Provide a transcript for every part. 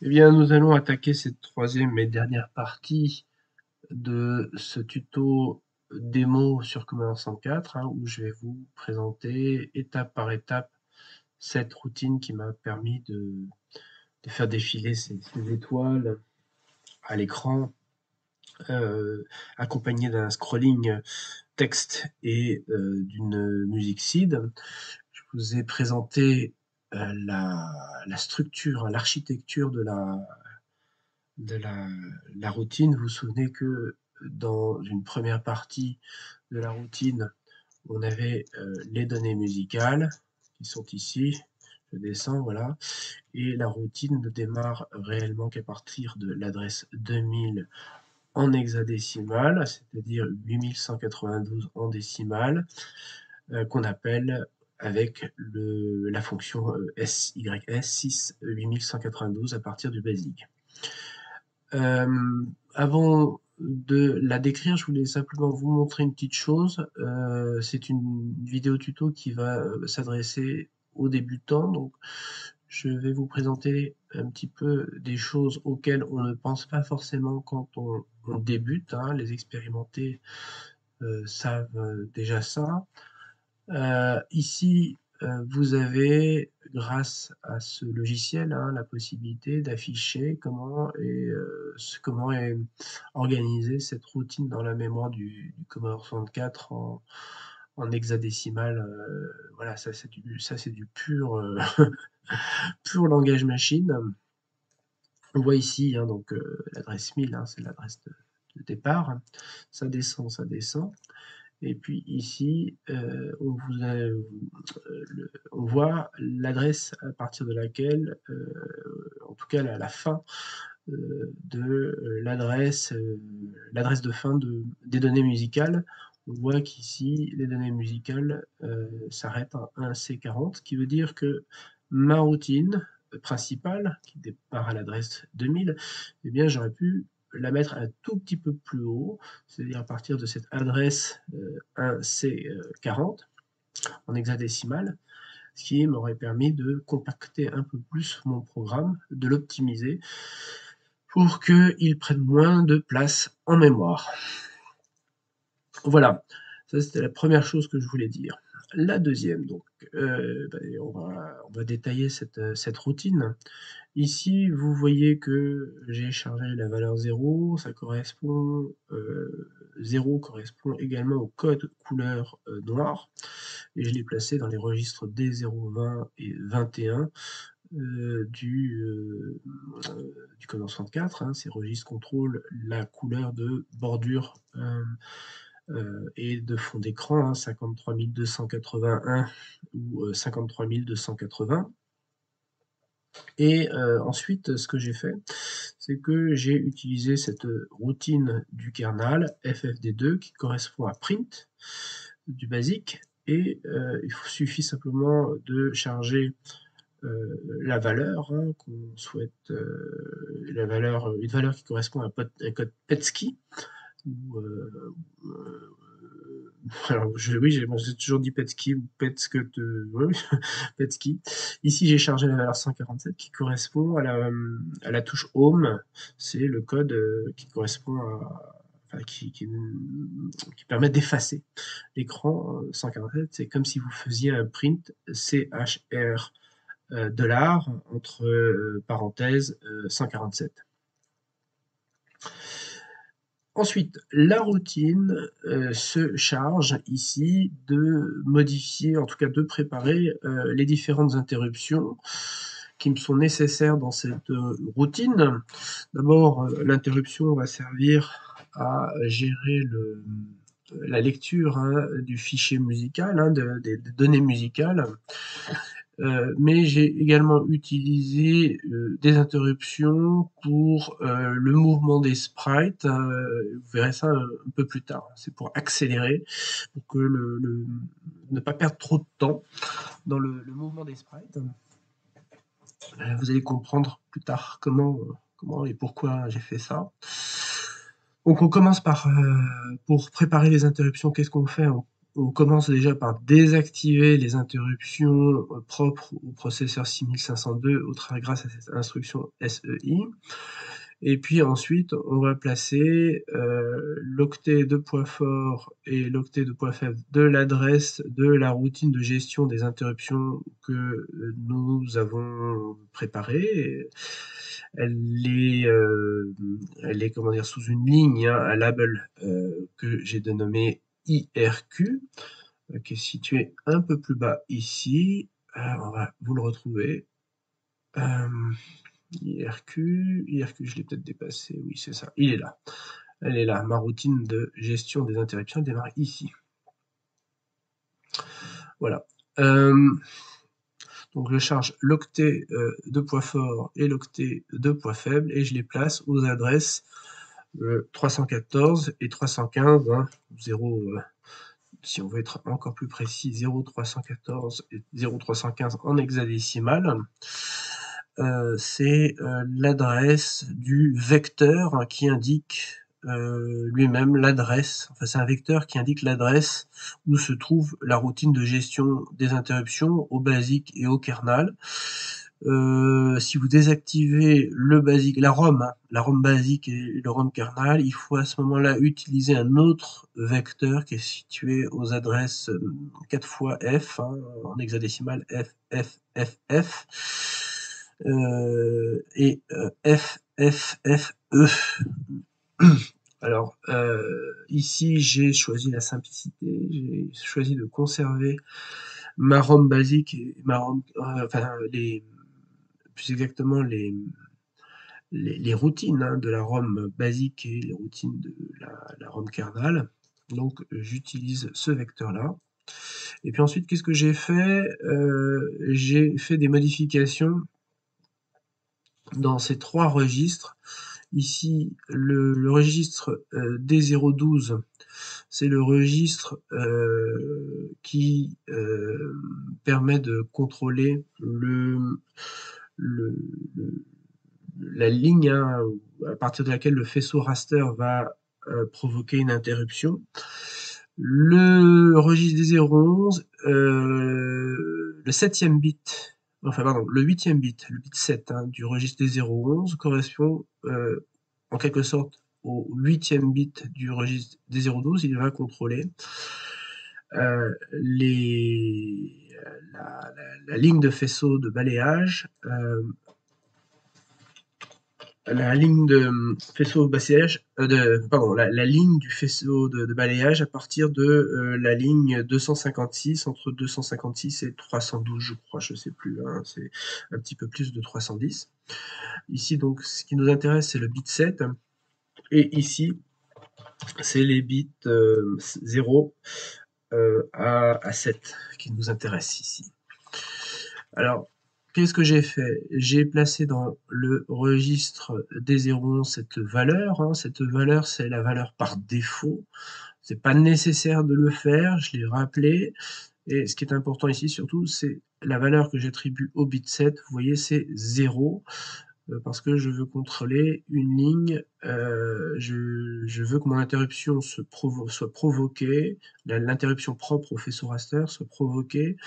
Eh bien, nous allons attaquer cette troisième et dernière partie de ce tuto démo sur Commodore 64, où je vais vous présenter étape par étape cette routine qui m'a permis de faire défiler ces étoiles à l'écran, accompagné d'un scrolling texte et d'une musique SID. Je vous ai présenté la structure, l'architecture de la routine. Vous vous souvenez que dans une première partie de la routine, on avait les données musicales qui sont ici. Je descends, voilà. Et la routine ne démarre réellement qu'à partir de l'adresse 2000 en hexadécimal, c'est-à-dire 8192 en décimale, qu'on appelle avec la fonction SYS 6 8192 à partir du basique. Avant de la décrire, je voulais simplement vous montrer une petite chose. C'est une vidéo tuto qui va s'adresser aux débutants. Donc, je vais vous présenter un petit peu des choses auxquelles on ne pense pas forcément quand on débute. Les expérimentés savent déjà ça. Ici, vous avez, grâce à ce logiciel, la possibilité d'afficher comment est organisée cette routine dans la mémoire du Commodore 64 en hexadécimal. Voilà, ça c'est du pur, pur langage machine. On voit ici donc l'adresse 1000, c'est l'adresse de départ. Ça descend, ça descend. Et puis ici, on voit l'adresse à partir de laquelle, en tout cas la fin de l'adresse de fin des données musicales. On voit qu'ici, les données musicales s'arrêtent à 1C40, ce qui veut dire que ma routine principale, qui départ à l'adresse 2000, eh bien j'aurais pu la mettre un tout petit peu plus haut, c'est-à-dire à partir de cette adresse 1C40 en hexadécimal, ce qui m'aurait permis de compacter un peu plus mon programme, de l'optimiser pour qu'il prenne moins de place en mémoire. Voilà, ça c'était la première chose que je voulais dire. La deuxième, donc, on va détailler cette routine. Ici, vous voyez que j'ai chargé la valeur 0, ça correspond, 0 correspond également au code couleur noir, et je l'ai placé dans les registres D020 et 21 du Commodore 64. Ces registres contrôlent la couleur de bordure et de fond d'écran, 53 281 ou 53 280. Et ensuite, ce que j'ai fait, c'est que j'ai utilisé cette routine du kernel FFD2 qui correspond à print du basique, et il suffit simplement de charger la valeur qu'on souhaite, une valeur qui correspond à un code PETSCII, ou alors oui, j'ai toujours dit Petsky ou oui, Petsky. Ici, j'ai chargé la valeur 147 qui correspond à la touche Home. C'est le code qui correspond enfin, qui permet d'effacer l'écran. 147, c'est comme si vous faisiez un print CHR $ entre parenthèses 147. Ensuite, la routine se charge ici de modifier, en tout cas de préparer les différentes interruptions qui me sont nécessaires dans cette routine. D'abord, l'interruption va servir à gérer la lecture du fichier musical, des données musicales. Mais j'ai également utilisé des interruptions pour le mouvement des sprites. Vous verrez ça un peu plus tard. C'est pour accélérer, pour que ne pas perdre trop de temps dans le mouvement des sprites. Vous allez comprendre plus tard comment et pourquoi j'ai fait ça. Donc on commence par, pour préparer les interruptions, qu'est-ce qu'on fait? on commence déjà par désactiver les interruptions propres au processeur 6502 grâce à cette instruction SEI. Et puis ensuite, on va placer l'octet de poids fort et l'octet de poids faible de l'adresse de la routine de gestion des interruptions que nous avons préparée. Elle est comment dire, sous une ligne, hein, un label que j'ai dénommé IRQ, qui est situé un peu plus bas ici. On va vous le retrouver. IRQ, je l'ai peut-être dépassé, oui c'est ça, il est là. Elle est là, ma routine de gestion des interruptions démarre ici. Voilà. Donc je charge l'octet de poids fort et l'octet de poids faible et je les place aux adresses 314 et 315, hein, 0, si on veut être encore plus précis, 0314 et 0315 en hexadécimal. C'est l'adresse du vecteur, hein, qui indique lui-même l'adresse, enfin c'est un vecteur qui indique l'adresse où se trouve la routine de gestion des interruptions au basique et au kernel. Si vous désactivez le basique, la ROM, hein, la ROM basique et le ROM kernel, il faut à ce moment-là utiliser un autre vecteur qui est situé aux adresses 4 fois F, hein, en hexadécimal F, F, F, F, et F, F, F, E. Alors, ici, j'ai choisi la simplicité, j'ai choisi de conserver ma ROM basique et ma ROM, enfin, plus exactement les routines, hein, de la ROM basique et les routines de la ROM kernel. Donc, j'utilise ce vecteur-là. Et puis ensuite, qu'est-ce que j'ai fait? J'ai fait des modifications dans ces trois registres. Ici, le registre D012, c'est le registre qui permet de contrôler la ligne, hein, à partir de laquelle le faisceau raster va provoquer une interruption. Le registre D011, le 7e bit, enfin pardon, le 8e bit, le bit 7, hein, du registre D011 correspond en quelque sorte au 8e bit du registre D012. Il va contrôler la ligne de faisceau de balayage, la ligne de faisceau balayage, la ligne du faisceau de balayage à partir de la ligne 256, entre 256 et 312, je crois, je sais plus, hein, c'est un petit peu plus de 310. Ici, donc, ce qui nous intéresse, c'est le bit 7, et ici, c'est les bits 0 à 7 qui nous intéressent ici. Alors, qu'est-ce que j'ai fait? J'ai placé dans le registre D011 cette valeur, hein. Cette valeur, c'est la valeur par défaut. C'est pas nécessaire de le faire, je l'ai rappelé. Et ce qui est important ici, surtout, c'est la valeur que j'attribue au bit 7. Vous voyez, c'est 0, parce que je veux contrôler une ligne. Je veux que mon interruption soit provoquée, l'interruption propre au faisceau raster soit provoquée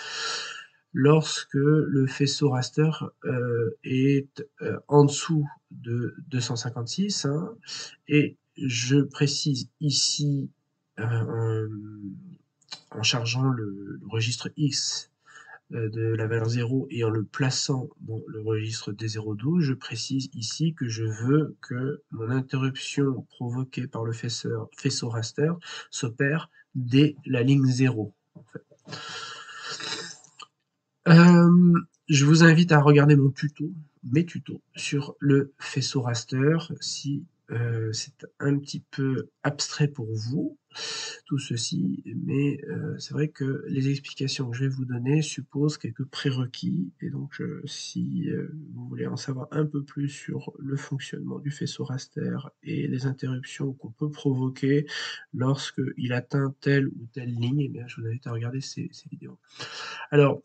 lorsque le faisceau raster est en dessous de 256, hein, et je précise ici, en chargeant le registre X de la valeur 0 et en le plaçant dans le registre D012, je précise ici que je veux que mon interruption provoquée par le faisceau raster s'opère dès la ligne 0, en fait. Je vous invite à regarder mes tutos sur le faisceau raster, si c'est un petit peu abstrait pour vous, tout ceci, mais c'est vrai que les explications que je vais vous donner supposent quelques prérequis, et donc si vous voulez en savoir un peu plus sur le fonctionnement du faisceau raster et les interruptions qu'on peut provoquer lorsqu'il atteint telle ou telle ligne, eh bien, je vous invite à regarder ces vidéos. Alors,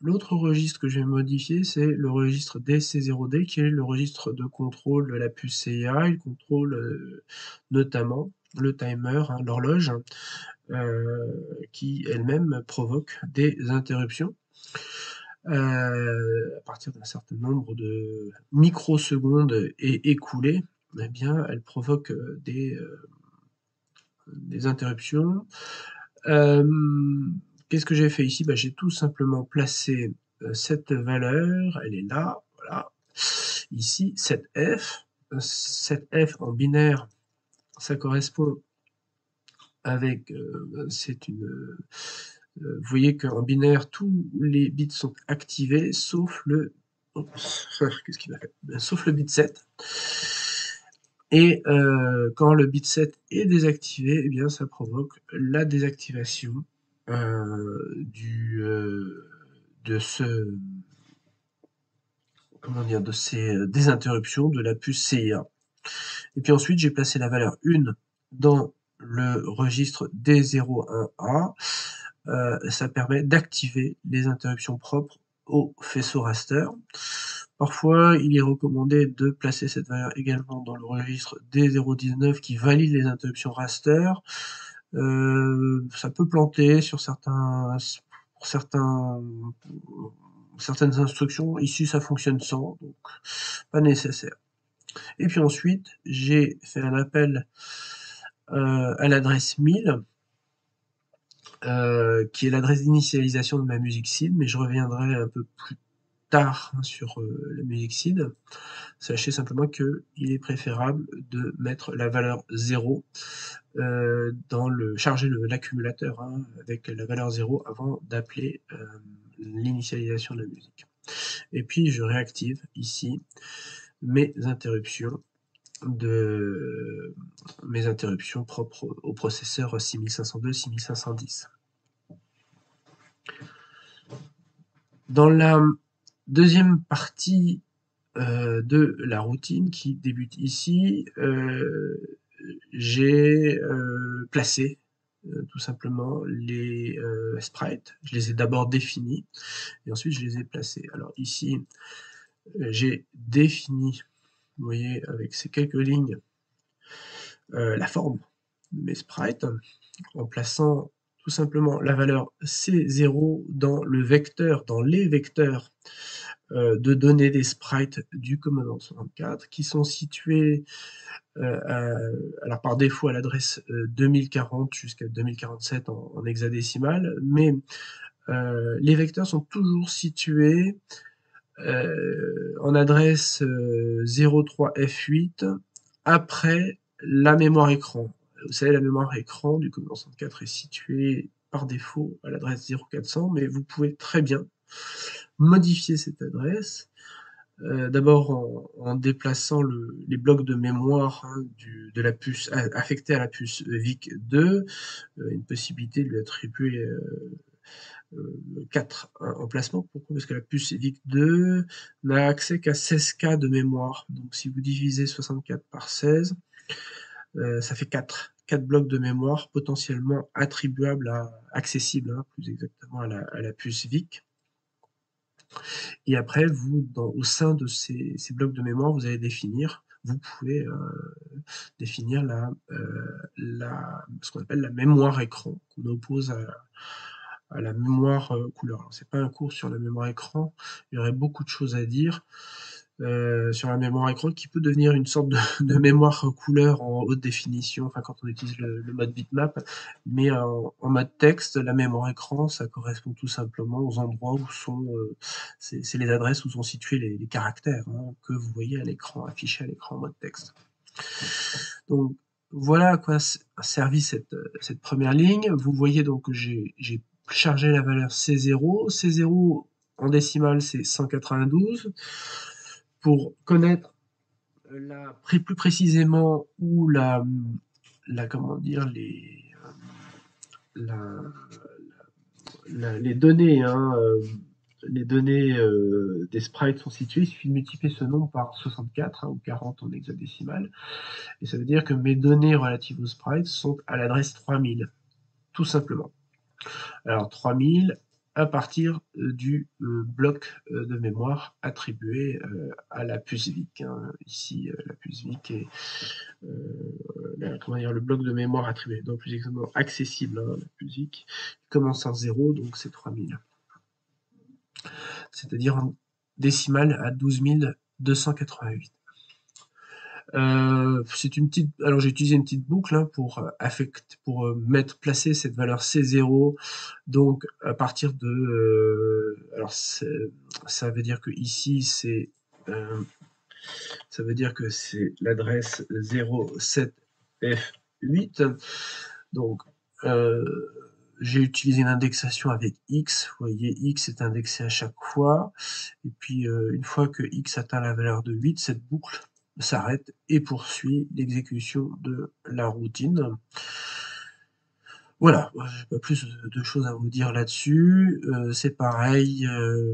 l'autre registre que je vais modifier, c'est le registre DC0D, qui est le registre de contrôle de la puce CIA. Il contrôle notamment le timer, hein, l'horloge, qui elle-même provoque des interruptions. À partir d'un certain nombre de microsecondes écoulées, eh bien, elle provoque des interruptions. Qu'est-ce que j'ai fait ici? Bah, j'ai tout simplement placé cette valeur, elle est là, voilà. Ici, cette f. Cette f en binaire, ça correspond avec, c'est une, vous voyez qu'en binaire, tous les bits sont activés, sauf le, qu'est-ce qu'il a fait? Sauf le bit 7. Et quand le bit 7 est désactivé, eh bien, ça provoque la désactivation de ce, comment dire, de ces désinterruptions de la puce CIA. Et puis ensuite, j'ai placé la valeur 1 dans le registre D01A. Ça permet d'activer les interruptions propres au faisceau raster. Parfois, il est recommandé de placer cette valeur également dans le registre D019 qui valide les interruptions raster. Ça peut planter sur certaines instructions. Ici, ça fonctionne sans, donc pas nécessaire. Et puis ensuite, j'ai fait un appel à l'adresse 1000, qui est l'adresse d'initialisation de ma musique SID, mais je reviendrai un peu plus tard sur la musique SID. Sachez simplement qu'il est préférable de mettre la valeur 0 charger l'accumulateur, hein, avec la valeur 0 avant d'appeler l'initialisation de la musique. Et puis je réactive ici mes interruptions propres au processeur 6502-6510. Dans la deuxième partie de la routine qui débute ici, j'ai placé tout simplement les sprites. Je les ai d'abord définis et ensuite je les ai placés. Alors ici, j'ai défini, vous voyez, avec ces quelques lignes, la forme de mes sprites en plaçant tout simplement la valeur C0 dans les vecteurs de données des sprites du Commodore 64 qui sont situés alors par défaut à l'adresse 2040 jusqu'à 2047 en hexadécimal, mais les vecteurs sont toujours situés en adresse 03F8 après la mémoire écran. Vous savez, la mémoire écran du Commodore 64 est située par défaut à l'adresse 0400, mais vous pouvez très bien modifier cette adresse, d'abord en déplaçant les blocs de mémoire, hein, de la puce affectés à la puce VIC2, une possibilité de lui attribuer 4 emplacements. Pourquoi? Parce que la puce VIC2 n'a accès qu'à 16K de mémoire. Donc si vous divisez 64 par 16, ça fait 4 blocs de mémoire potentiellement attribuables, accessibles, hein, plus exactement à la puce VIC. Et après, au sein de ces blocs de mémoire, vous pouvez définir ce qu'on appelle la mémoire écran, qu'on oppose à la mémoire couleur. Alors, c'est pas un cours sur la mémoire écran, il y aurait beaucoup de choses à dire sur la mémoire écran qui peut devenir une sorte de mémoire couleur en haute définition, enfin quand on utilise le mode bitmap, mais en mode texte, la mémoire écran, ça correspond tout simplement aux endroits où sont, c'est les adresses où sont situés les caractères, hein, que vous voyez à l'écran, affichés à l'écran en mode texte. Donc voilà à quoi a servi cette première ligne. Vous voyez donc que j'ai chargé la valeur C0. C0 en décimale, c'est 192. Pour connaître plus précisément où comment dire, les données, hein, les données des sprites sont situées, il suffit de multiplier ce nombre par 64, hein, ou 40 en hexadécimal, et ça veut dire que mes données relatives aux sprites sont à l'adresse 3000, tout simplement. Alors 3000, à partir du bloc de mémoire attribué à la puce VIC. Hein. Ici, la puce VIC est comment dire, le bloc de mémoire attribué, donc plus exactement accessible, hein, la puce VIC, commence en 0, donc c'est 3000. C'est-à-dire en décimale à 12 288. C'est une petite. Alors j'ai utilisé une petite boucle hein, pour placer cette valeur C0. Donc à partir de. Alors ça veut dire que ici c'est. Ça veut dire que c'est l'adresse 07F8. Donc j'ai utilisé une indexation avec X. Vous voyez, X est indexé à chaque fois. Et puis une fois que X atteint la valeur de 8, cette boucle s'arrête et poursuit l'exécution de la routine. Voilà, j'ai pas plus de choses à vous dire là-dessus. C'est pareil, je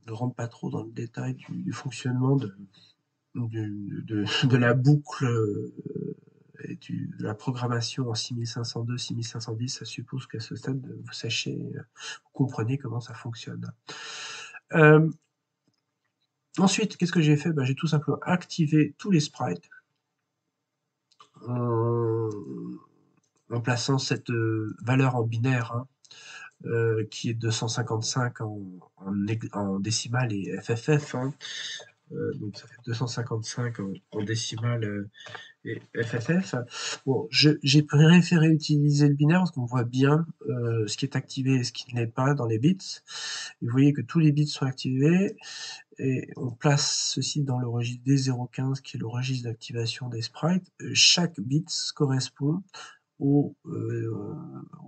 ne rentre pas trop dans le détail du fonctionnement de la boucle et de la programmation en 6502, 6510. Ça suppose qu'à ce stade, vous sachiez, vous comprenez comment ça fonctionne. Ensuite, qu'est-ce que j'ai fait? J'ai tout simplement activé tous les sprites en plaçant cette valeur en binaire hein, qui est 255 en décimale et FFF. Hein. Donc ça fait 255 en décimale et FFF. Bon, j'ai préféré utiliser le binaire parce qu'on voit bien ce qui est activé et ce qui ne l'est pas dans les bits. Et vous voyez que tous les bits sont activés et on place ceci dans le registre D015 qui est le registre d'activation des sprites. Chaque bit correspond aux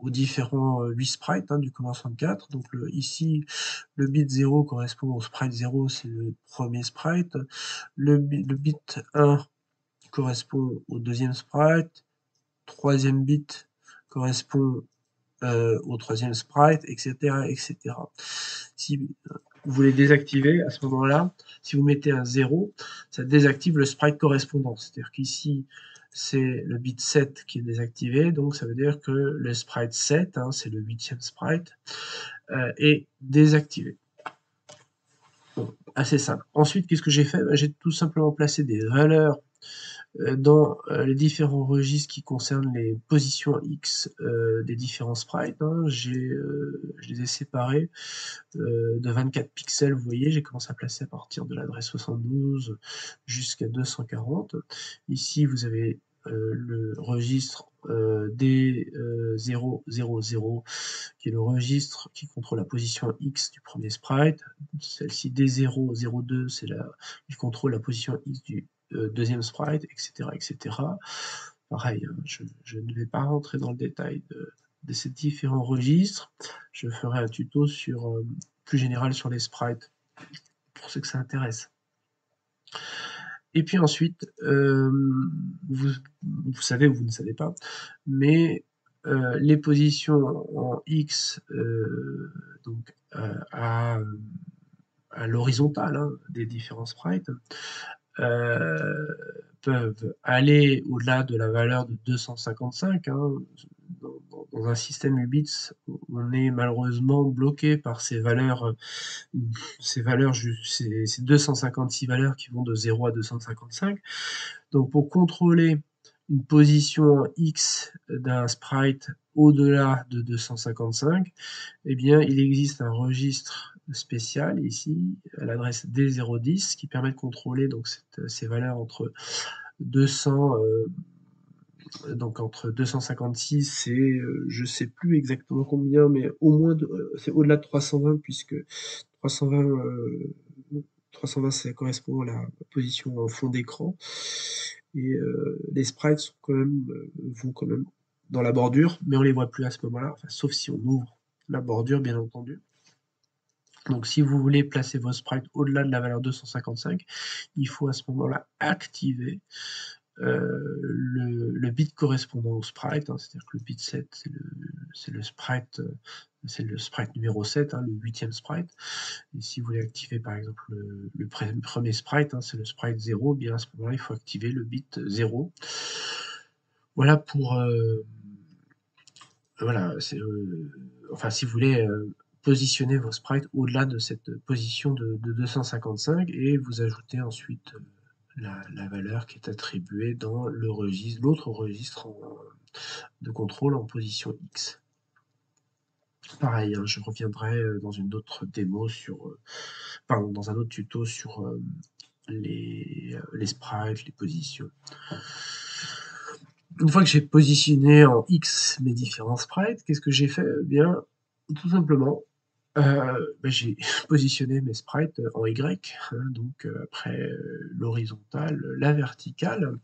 différents 8 sprites hein, du Command 64. Donc ici, le bit 0 correspond au sprite 0, c'est le premier sprite. Le bit 1 correspond au deuxième sprite. Troisième bit correspond au troisième sprite, etc., etc. Si vous voulez désactiver, à ce moment-là, si vous mettez un 0, ça désactive le sprite correspondant. C'est-à-dire qu'ici, c'est le bit 7 qui est désactivé, donc ça veut dire que le sprite 7, hein, c'est le 8e sprite, est désactivé. Bon, assez simple. Ensuite, qu'est-ce que j'ai fait? J'ai tout simplement placé des valeurs dans les différents registres qui concernent les positions X des différents sprites. Hein. Je les ai séparés de 24 pixels, vous voyez, j'ai commencé à placer à partir de l'adresse 72 jusqu'à 240. Ici, vous avez le registre D000, qui est le registre qui contrôle la position X du premier sprite. Celle-ci D002, il contrôle la position X du deuxième sprite, etc., etc. Pareil, hein, je ne vais pas rentrer dans le détail de ces différents registres. Je ferai un tuto plus général sur les sprites, pour ceux que ça intéresse. Et puis ensuite, vous savez ou vous ne savez pas, mais les positions en X, donc à l'horizontale hein, des différents sprites, peuvent aller au-delà de la valeur de 255. Hein. Dans un système Ubits, on est malheureusement bloqué par ces 256 valeurs qui vont de 0 à 255. Donc pour contrôler une position en X d'un sprite au-delà de 255, eh bien, il existe un registre spécial ici, à l'adresse D010, qui permet de contrôler donc, ces valeurs entre 256 et je ne sais plus exactement combien, mais au moins c'est au-delà de 320 puisque 320 ça correspond à la position en fond d'écran et les sprites vont quand même dans la bordure, mais on les voit plus à ce moment-là, enfin, sauf si on ouvre la bordure bien entendu. Donc si vous voulez placer vos sprites au-delà de la valeur 255, il faut à ce moment-là activer le bit correspondant au sprite, hein, c'est-à-dire que le bit 7 c'est le sprite numéro 7, hein, le 8e sprite. Et si vous voulez activer par exemple le premier sprite, hein, c'est le sprite 0, bien à ce moment-là il faut activer le bit 0. Voilà pour voilà, enfin si vous voulez positionner vos sprites au-delà de cette position de 255 et vous ajoutez ensuite la valeur qui est attribuée dans l'autre registre de contrôle en position X. Pareil, hein, je reviendrai dans une autre démo pardon, dans un autre tuto sur les sprites, les positions. Une fois que j'ai positionné en X mes différents sprites, qu'est-ce que j'ai fait? Eh bien, tout simplement, j'ai positionné mes sprites en Y, hein, donc après l'horizontale, la verticale,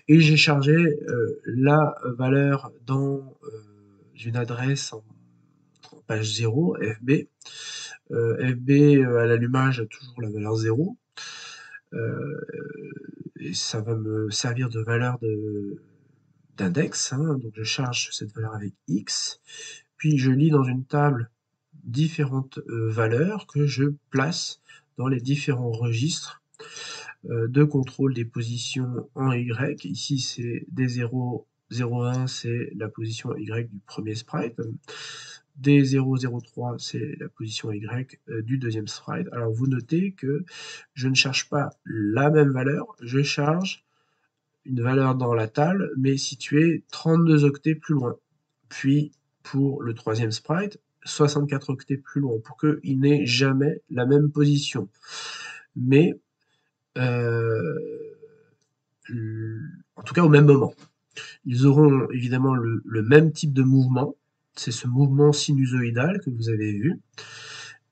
et j'ai chargé la valeur dans une adresse en page 0, FB. FB à l'allumage, toujours la valeur 0. Et ça va me servir de valeur d'index, hein, donc je charge cette valeur avec X, puis je lis dans une table différentes valeurs que je place dans les différents registres de contrôle des positions en Y. Ici, c'est D0, 01, c'est la position Y du premier sprite. D0, 03, c'est la position Y du deuxième sprite. Alors, vous notez que je ne charge pas la même valeur, je charge une valeur dans la table, mais située 32 octets plus loin. Puis, pour le troisième sprite, 64 octets plus loin, pour qu'il n'ait jamais la même position. Mais, en tout cas au même moment. Ils auront évidemment le même type de mouvement, c'est ce mouvement sinusoïdal que vous avez vu,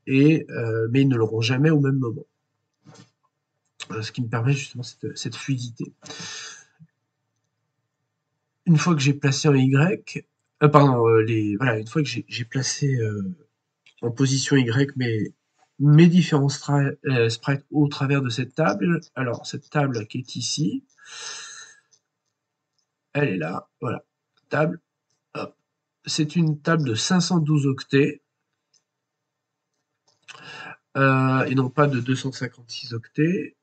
mais ils ne l'auront jamais au même moment. Ce qui me permet justement cette fluidité. Une fois que j'ai placé en Y, une fois que j'ai placé en position Y mes différents sprites au travers de cette table, alors cette table qui est ici, elle est là, voilà, table, hop. C'est une table de 512 octets, et non pas de 256 octets,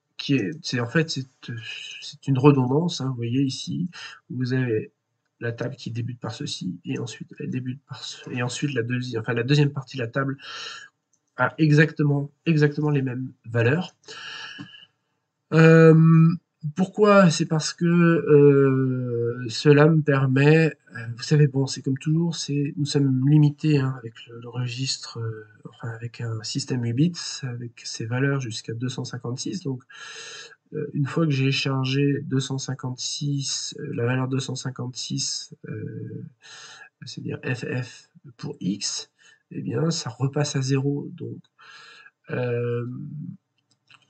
en fait, c'est une redondance, hein, vous voyez ici, vous avez la table qui débute par ceci, et ensuite elle débute par et ensuite la deuxième partie de la table a exactement les mêmes valeurs. Pourquoi? C'est parce que cela me permet, vous savez, bon, c'est comme toujours, nous sommes limités hein, avec le registre, enfin avec un système 8 bits, avec ses valeurs jusqu'à 256. Donc, une fois que j'ai chargé 256, la valeur 256, c'est-à-dire FF pour X, eh bien, ça repasse à 0. Donc,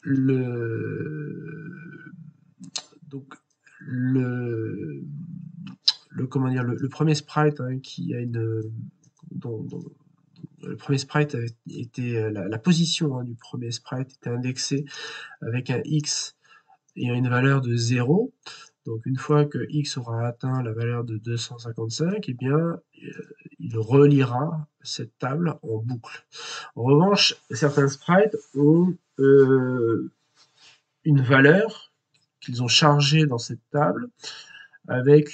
le donc le comment dire le premier sprite hein, qui a dont le premier sprite était la position hein, du premier sprite était indexée avec un x ayant une valeur de 0. Donc une fois que x aura atteint la valeur de 255, eh bien il relira cette table en boucle. En revanche, certains sprites ont une valeur qu'ils ont chargée dans cette table avec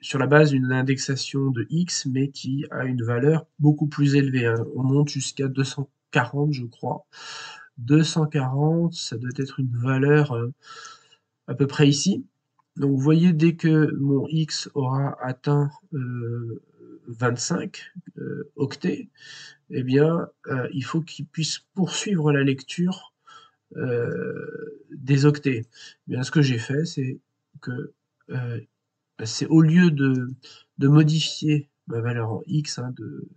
sur la base d'une indexation de x, mais qui a une valeur beaucoup plus élevée. Hein. On monte jusqu'à 240, je crois. 240, ça doit être une valeur à peu près ici. Donc vous voyez, dès que mon x aura atteint 25 octets, eh bien, il faut qu'il puisse poursuivre la lecture des octets. Eh bien, ce que j'ai fait, c'est que c'est au lieu de modifier ma valeur en x, hein, de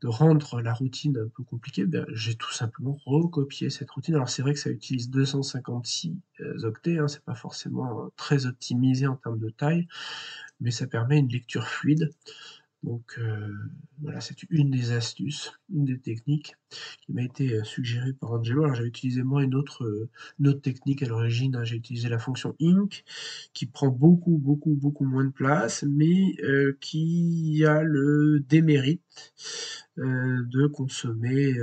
rendre la routine un peu compliquée, ben, j'ai tout simplement recopié cette routine. Alors c'est vrai que ça utilise 256 octets, hein, c'est pas forcément très optimisé en termes de taille, mais ça permet une lecture fluide. Donc voilà, c'est une des astuces, une des techniques qui m'a été suggérée par Angelo. Alors j'avais utilisé moi une autre technique à l'origine, hein. J'ai utilisé la fonction inc qui prend beaucoup moins de place, mais qui a le démérite de consommer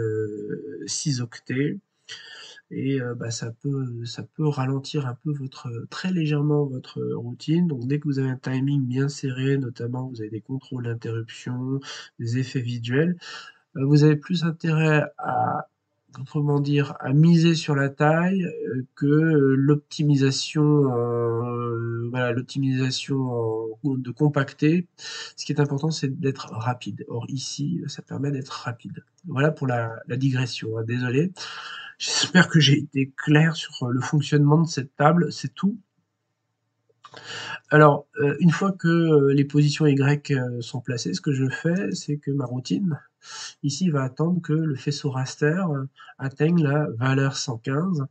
6 octets. et bah, ça peut ralentir un peu très légèrement votre routine. Donc dès que vous avez un timing bien serré, notamment vous avez des contrôles d'interruption, des effets visuels, vous avez plus intérêt à, comment dire, à miser sur la taille que l'optimisation, voilà, de compacter. Ce qui est important, c'est d'être rapide. Or ici, ça permet d'être rapide. Voilà pour la digression, hein, désolé. J'espère que j'ai été clair sur le fonctionnement de cette table, c'est tout. Alors, une fois que les positions Y sont placées, ce que je fais, c'est que ma routine, ici, va attendre que le faisceau raster atteigne la valeur 115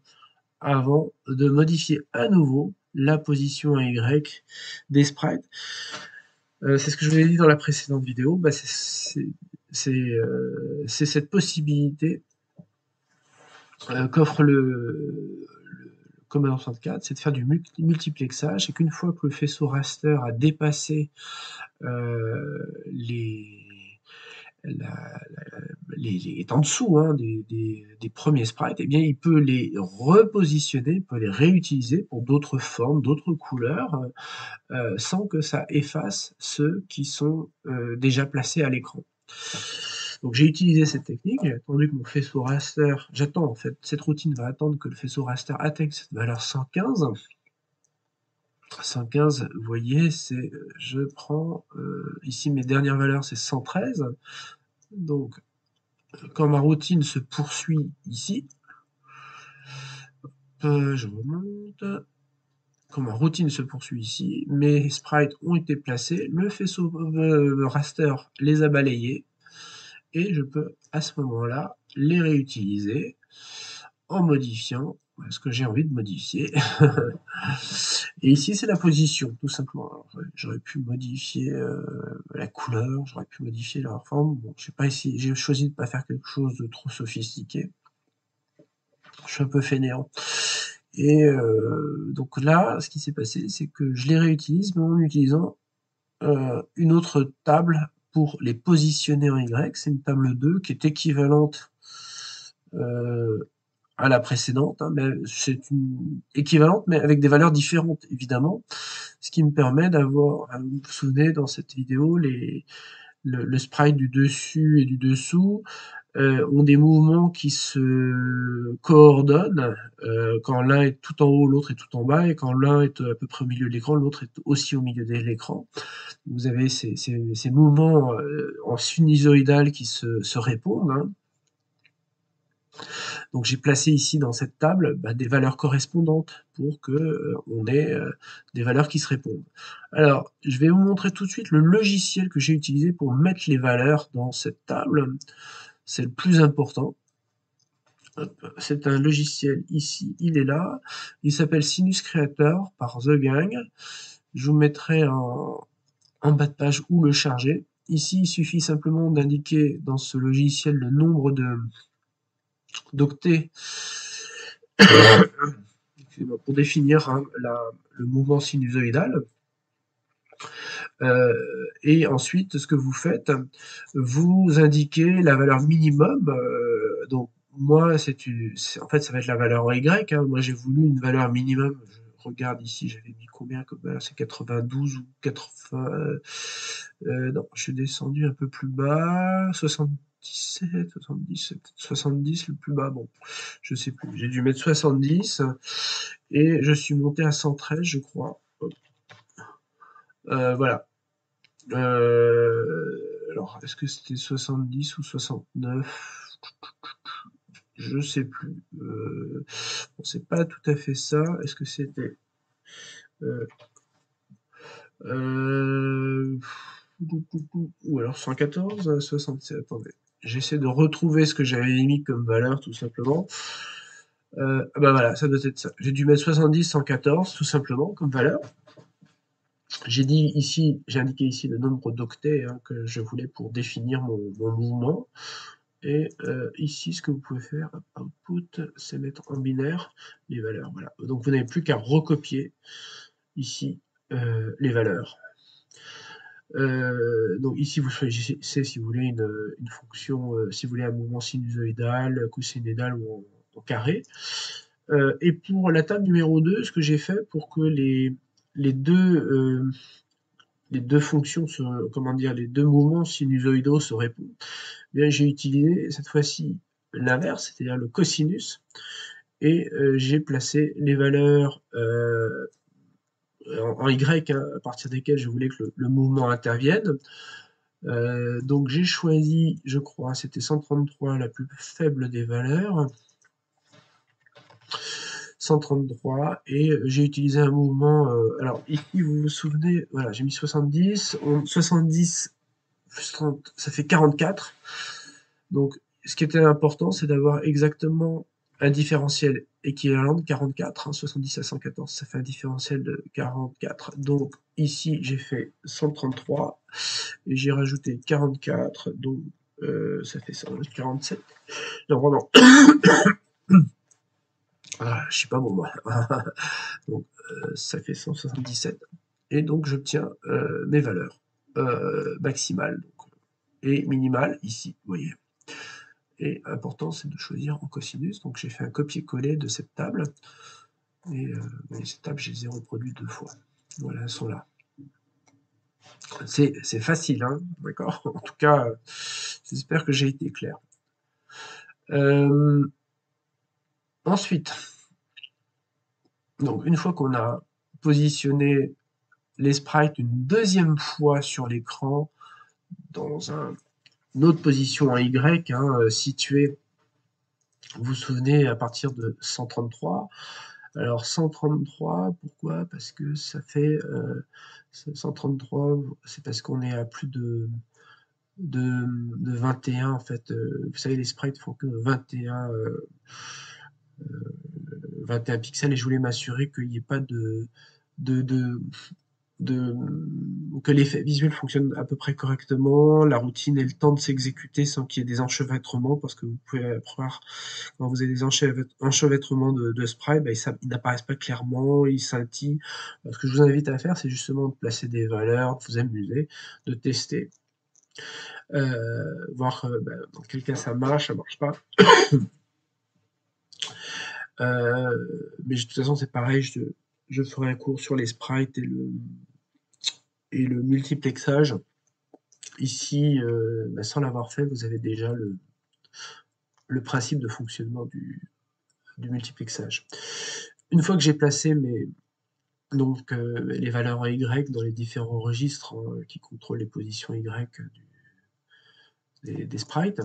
avant de modifier à nouveau la position Y des sprites. C'est ce que je vous ai dit dans la précédente vidéo, bah, c'est cette possibilité qu'offre le Commodore 64, c'est de faire du multiplexage, et qu'une fois que le faisceau raster a dépassé les, est en dessous, hein, des premiers sprites, eh bien, il peut les repositionner, il peut les réutiliser pour d'autres formes, d'autres couleurs, sans que ça efface ceux qui sont déjà placés à l'écran. Donc j'ai utilisé cette technique, j'ai attendu que mon faisceau raster, j'attends en fait, cette routine va attendre que le faisceau raster atteigne cette valeur 115. 115, vous voyez, c'est, je prends, ici mes dernières valeurs, c'est 113. Donc quand ma routine se poursuit ici, je remonte, quand ma routine se poursuit ici, mes sprites ont été placés, le faisceau raster les a balayés, et je peux à ce moment-là les réutiliser en modifiant ce que j'ai envie de modifier. Et ici, c'est la position, tout simplement. J'aurais pu modifier la couleur, j'aurais pu modifier la forme. Bon, j'ai choisi de ne pas faire quelque chose de trop sophistiqué. Je suis un peu fainéant. Et donc là, ce qui s'est passé, c'est que je les réutilise, mais en utilisant une autre table pour les positionner en Y. C'est une table 2 qui est équivalente à la précédente, hein, mais c'est une équivalente, mais avec des valeurs différentes, évidemment. Ce qui me permet d'avoir, vous vous souvenez dans cette vidéo, le sprite du dessus et du dessous ont des mouvements qui se coordonnent quand l'un est tout en haut, l'autre est tout en bas, et quand l'un est à peu près au milieu de l'écran, l'autre est aussi au milieu de l'écran. Vous avez ces mouvements en sinusoïdal qui se répondent, hein. Donc j'ai placé ici dans cette table des valeurs correspondantes pour que on ait des valeurs qui se répondent. Alors, je vais vous montrer tout de suite le logiciel que j'ai utilisé pour mettre les valeurs dans cette table. C'est le plus important. C'est un logiciel ici, il est là. Il s'appelle Sinus Creator par The Gang. Je vous mettrai en bas de page où le charger. Ici, il suffit simplement d'indiquer dans ce logiciel le nombre d'octets pour définir hein, le mouvement sinusoïdal. Et ensuite, ce que vous faites, vous indiquez la valeur minimum. Donc, moi, en fait, ça va être la valeur en Y. Hein. Moi, j'ai voulu une valeur minimum. Je regarde ici, j'avais mis combien comme valeur? C'est 92 ou 80. Non, je suis descendu un peu plus bas. 77, 70, 70 le plus bas. Bon, je sais plus. J'ai dû mettre 70 et je suis monté à 113, je crois. Voilà. Alors, est-ce que c'était 70 ou 69? Je sais plus. Bon, c'est pas tout à fait ça. Est-ce que c'était euh, euh, ou alors 114, 67? Attendez. J'essaie de retrouver ce que j'avais mis comme valeur, tout simplement. Bah voilà, ça doit être ça. J'ai dû mettre 70, 114, tout simplement, comme valeur. J'ai indiqué ici le nombre d'octets hein, que je voulais pour définir mon mouvement. Et ici, ce que vous pouvez faire, output, c'est mettre en binaire les valeurs. Voilà. Donc vous n'avez plus qu'à recopier ici les valeurs. Donc ici, vous choisissez si vous voulez une fonction, si vous voulez un mouvement sinusoïdal, cosinusoïdal ou en carré. Et pour la table numéro 2, ce que j'ai fait pour que les deux fonctions, comment dire, les deux mouvements sinusoïdaux se répondent, eh bien j'ai utilisé cette fois-ci l'inverse, c'est-à-dire le cosinus, et j'ai placé les valeurs en Y, hein, à partir desquelles je voulais que le mouvement intervienne. Donc j'ai choisi, je crois, c'était 133, la plus faible des valeurs, 133, et j'ai utilisé un mouvement, alors ici vous vous souvenez, voilà, j'ai mis 70, 70 plus 30, ça fait 44. Donc ce qui était important, c'est d'avoir exactement un différentiel équivalent de 44, hein, 70 à 114, ça fait un différentiel de 44. Donc ici, j'ai fait 133 et j'ai rajouté 44, donc ça fait 147. Non, vraiment, je suis pas bon moi. Donc ça fait 177. Et donc j'obtiens mes valeurs maximales et minimales ici, vous voyez. Et important, c'est de choisir en cosinus. Donc j'ai fait un copier-coller de cette table. Et ces tables, je les ai reproduites 2 fois. Voilà, elles sont là. C'est facile, hein, d'accord. En tout cas, j'espère que j'ai été clair. Ensuite, donc une fois qu'on a positionné les sprites une deuxième fois sur l'écran, dans une autre position en Y, hein, située, vous vous souvenez, à partir de 133. Alors 133, pourquoi? Parce que ça fait 133, c'est parce qu'on est à plus de 21 en fait. Vous savez, les sprites font que 21 pixels et je voulais m'assurer qu'il n'y ait pas de, de, que l'effet visuel fonctionne à peu près correctement, la routine ait le temps de s'exécuter sans qu'il y ait des enchevêtrements, parce que vous pouvez avoir, quand vous avez des enchevêtrements de sprites, bah, ils n'apparaissent pas clairement, ils scintillent. Ce que je vous invite à faire, c'est justement de placer des valeurs, de vous amuser, de tester, voir dans quel cas ça marche pas. Mais de toute façon, c'est pareil, je ferai un cours sur les sprites et le multiplexage. Ici, sans l'avoir fait, vous avez déjà le principe de fonctionnement du multiplexage. Une fois que j'ai placé les valeurs en Y dans les différents registres qui contrôlent les positions Y des sprites,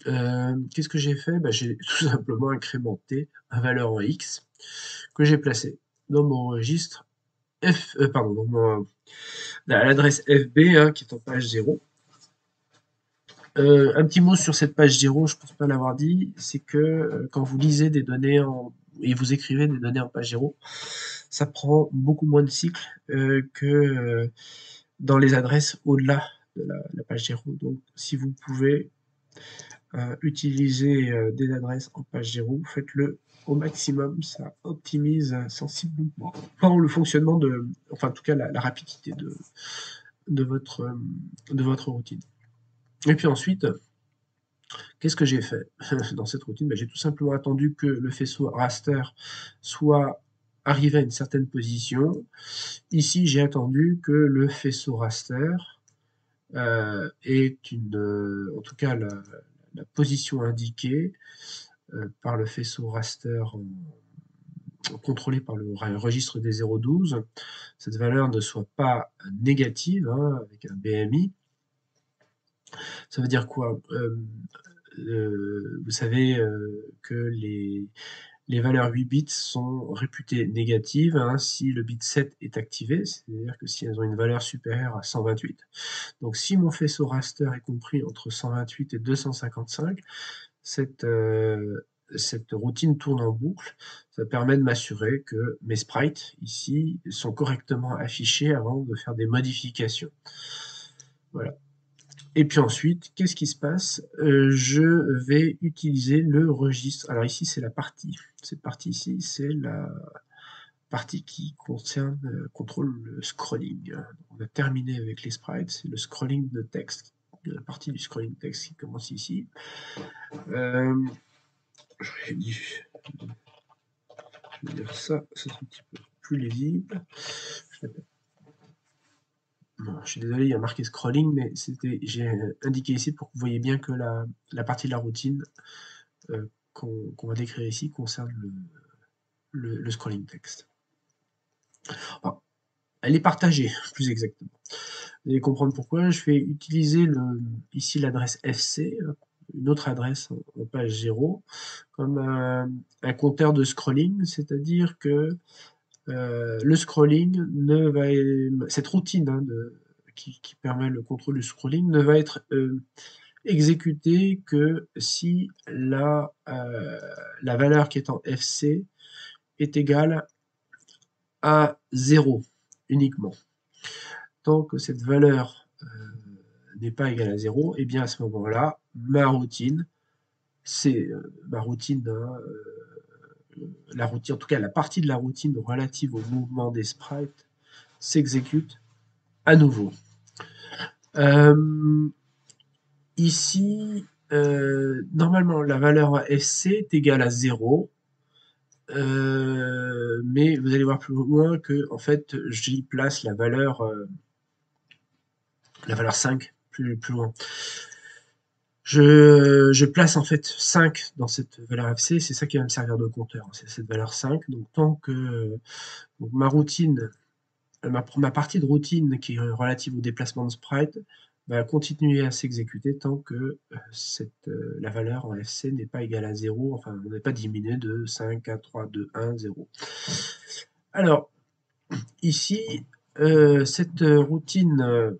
qu'est-ce que j'ai fait? J'ai tout simplement incrémenté une valeur en X que j'ai placée dans mon registre à l'adresse FB, hein, qui est en page 0. Un petit mot sur cette page 0, je ne pense pas l'avoir dit, c'est que quand vous lisez des données et vous écrivez des données en page 0, ça prend beaucoup moins de cycles que dans les adresses au-delà de la page 0. Donc si vous pouvez utiliser des adresses en page 0, faites-le au maximum, ça optimise sensiblement le fonctionnement enfin en tout cas la rapidité de votre routine. Et puis ensuite, qu'est-ce que j'ai fait dans cette routine? J'ai tout simplement attendu que le faisceau raster soit arrivé à une certaine position. Ici, j'ai attendu que le faisceau raster ait en tout cas la position indiquée par le faisceau raster contrôlé par le registre des 0,12. Cette valeur ne soit pas négative, hein, avec un BMI. Ça veut dire quoi? Vous savez que les valeurs 8 bits sont réputées négatives, hein, si le bit 7 est activé, c'est-à-dire que si elles ont une valeur supérieure à 128. Donc si mon faisceau raster est compris entre 128 et 255, cette routine tourne en boucle. Ça permet de m'assurer que mes sprites, ici, sont correctement affichés avant de faire des modifications. Voilà. Et puis ensuite, qu'est-ce qui se passe? Je vais utiliser le registre. Alors ici, c'est la partie. Cette partie ici, c'est la partie qui contrôle le scrolling. On a terminé avec les sprites, c'est le scrolling de texte, la partie du scrolling texte qui commence ici. j'aurais dû je vais dire ça, c'est un petit peu plus lisible. Bon, je suis désolé, il y a marqué scrolling, mais j'ai indiqué ici pour que vous voyez bien que la partie de la routine qu'on va décrire ici concerne le scrolling texte. Enfin, elle est partagée, plus exactement. Vous allez comprendre pourquoi. Je vais utiliser ici l'adresse FC, une autre adresse en page 0, comme un compteur de scrolling, c'est-à-dire que le scrolling cette routine qui permet le contrôle du scrolling ne va être exécutée que si la valeur qui est en FC est égale à 0 uniquement. Tant que cette valeur n'est pas égale à 0, et bien à ce moment-là, ma routine, c'est ma routine, la routine, en tout cas la partie de la routine relative au mouvement des sprites s'exécute à nouveau. Ici, normalement, la valeur FC est égale à 0, mais vous allez voir plus loin que en fait, j'y place la valeur 5 plus loin. Je place en fait 5 dans cette valeur FC, c'est ça qui va me servir de compteur, c'est cette valeur 5. Donc tant que donc ma routine, ma partie de routine qui est relative au déplacement de sprite va continuer à s'exécuter tant que la valeur en FC n'est pas égale à 0, enfin on n'est pas diminué de 5, 4, 3, 2, 1, 0. Alors, ici, cette routine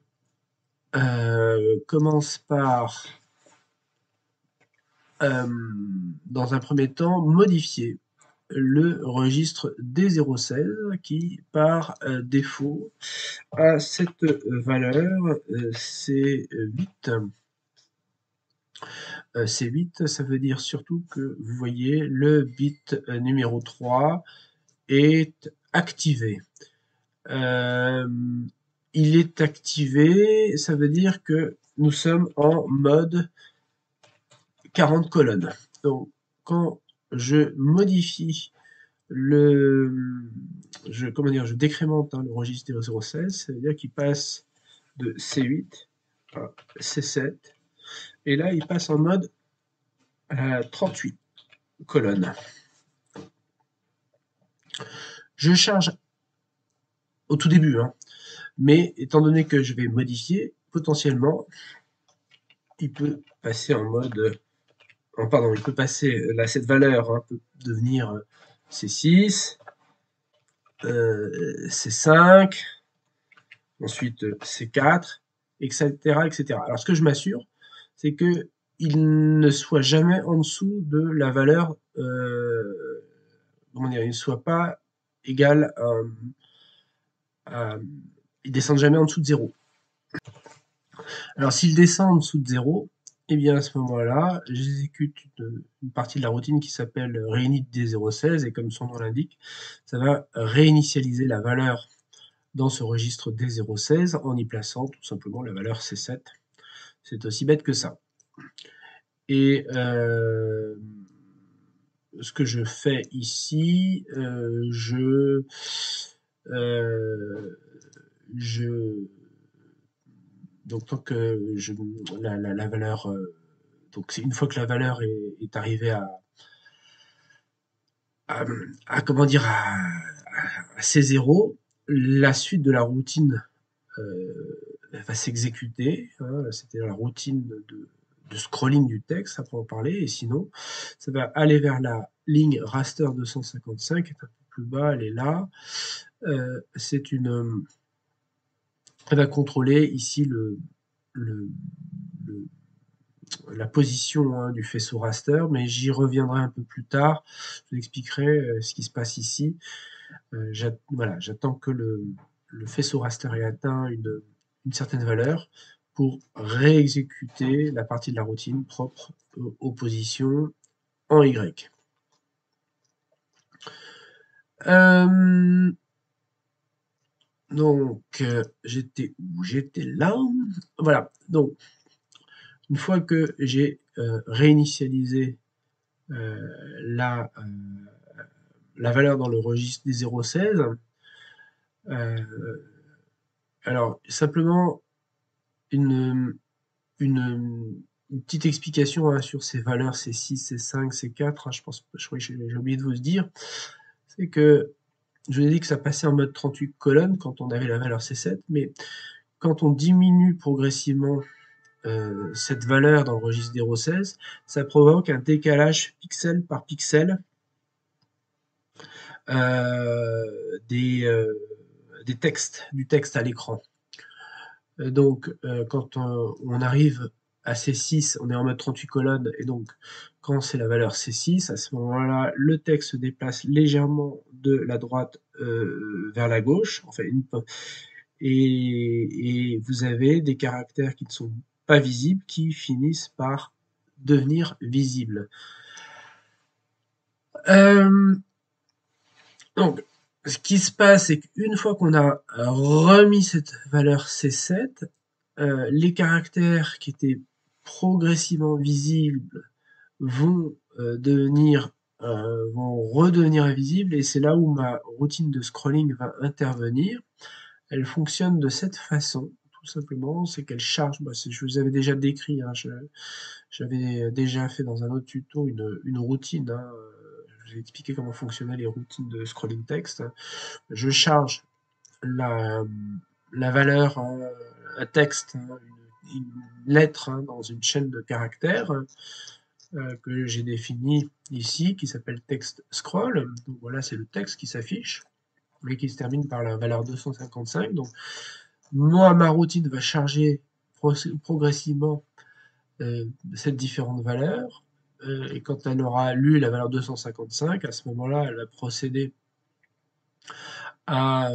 commence par dans un premier temps, modifier le registre D016 qui, par défaut, a cette valeur C8. C8, ça veut dire surtout que vous voyez le bit numéro 3 est activé. Il est activé, ça veut dire que nous sommes en mode 40 colonnes. Donc, quand je modifie je décrémente le registre 016, ça veut dire qu'il passe de C8 à C7, et là il passe en mode 38 colonnes. Je charge au tout début, mais étant donné que je vais modifier, potentiellement, il peut passer en mode pardon, il peut passer, là, cette valeur peut devenir C6, C5, ensuite C4, etc., etc. Alors, ce que je m'assure, c'est que il ne soit jamais en dessous de la valeur, comment dire, il ne soit pas égal il ne descende jamais en dessous de 0. Alors, s'il descend en dessous de 0, et bien à ce moment-là, j'exécute une partie de la routine qui s'appelle réinit D016, et comme son nom l'indique, ça va réinitialiser la valeur dans ce registre D016 en y plaçant tout simplement la valeur C7. C'est aussi bête que ça. Et ce que je fais ici, donc tant que la valeur, donc c'est une fois que la valeur est arrivée comment dire, à C0, la suite de la routine va s'exécuter, c'était la routine de scrolling du texte, à en parler, et sinon, ça va aller vers la ligne raster 255, qui est un peu plus bas, elle est là. Elle va contrôler ici la position du faisceau raster, mais j'y reviendrai un peu plus tard. Je vous expliquerai ce qui se passe ici. Voilà, j'attends que le faisceau raster ait atteint une certaine valeur pour réexécuter la partie de la routine propre aux positions en Y. Donc, j'étais où? J'étais là. Voilà, donc, une fois que j'ai réinitialisé la, la valeur dans le registre des 0,16. Alors, simplement, une, une petite explication hein, sur ces valeurs C6, C5, C4, hein, je crois que j'ai oublié de vous le dire, c'est que je vous ai dit que ça passait en mode 38 colonnes quand on avait la valeur C7, mais quand on diminue progressivement cette valeur dans le registre 0,16, ça provoque un décalage pixel par pixel des textes, du texte à l'écran. Donc, quand on arrive à C6, on est en mode 38 colonnes, et donc quand c'est la valeur C6, à ce moment-là, le texte se déplace légèrement de la droite vers la gauche, enfin, et vous avez des caractères qui ne sont pas visibles qui finissent par devenir visibles. Donc, ce qui se passe, c'est qu'une fois qu'on a remis cette valeur C7, les caractères qui étaient progressivement visibles vont vont redevenir invisibles, et c'est là où ma routine de scrolling va intervenir. Elle fonctionne de cette façon, tout simplement, c'est qu'elle charge, je vous avais déjà décrit, hein, j'avais déjà fait dans un autre tuto une routine, hein, je vous ai expliqué comment fonctionnaient les routines de scrolling texte. Je charge la, la valeur un texte, hein, une lettre hein, dans une chaîne de caractères que j'ai définie ici, qui s'appelle texte scroll. Donc voilà, c'est le texte qui s'affiche, mais qui se termine par la valeur 255. Donc moi, ma routine va charger progressivement cette différente valeur. Et quand elle aura lu la valeur 255, à ce moment-là, elle va procéder à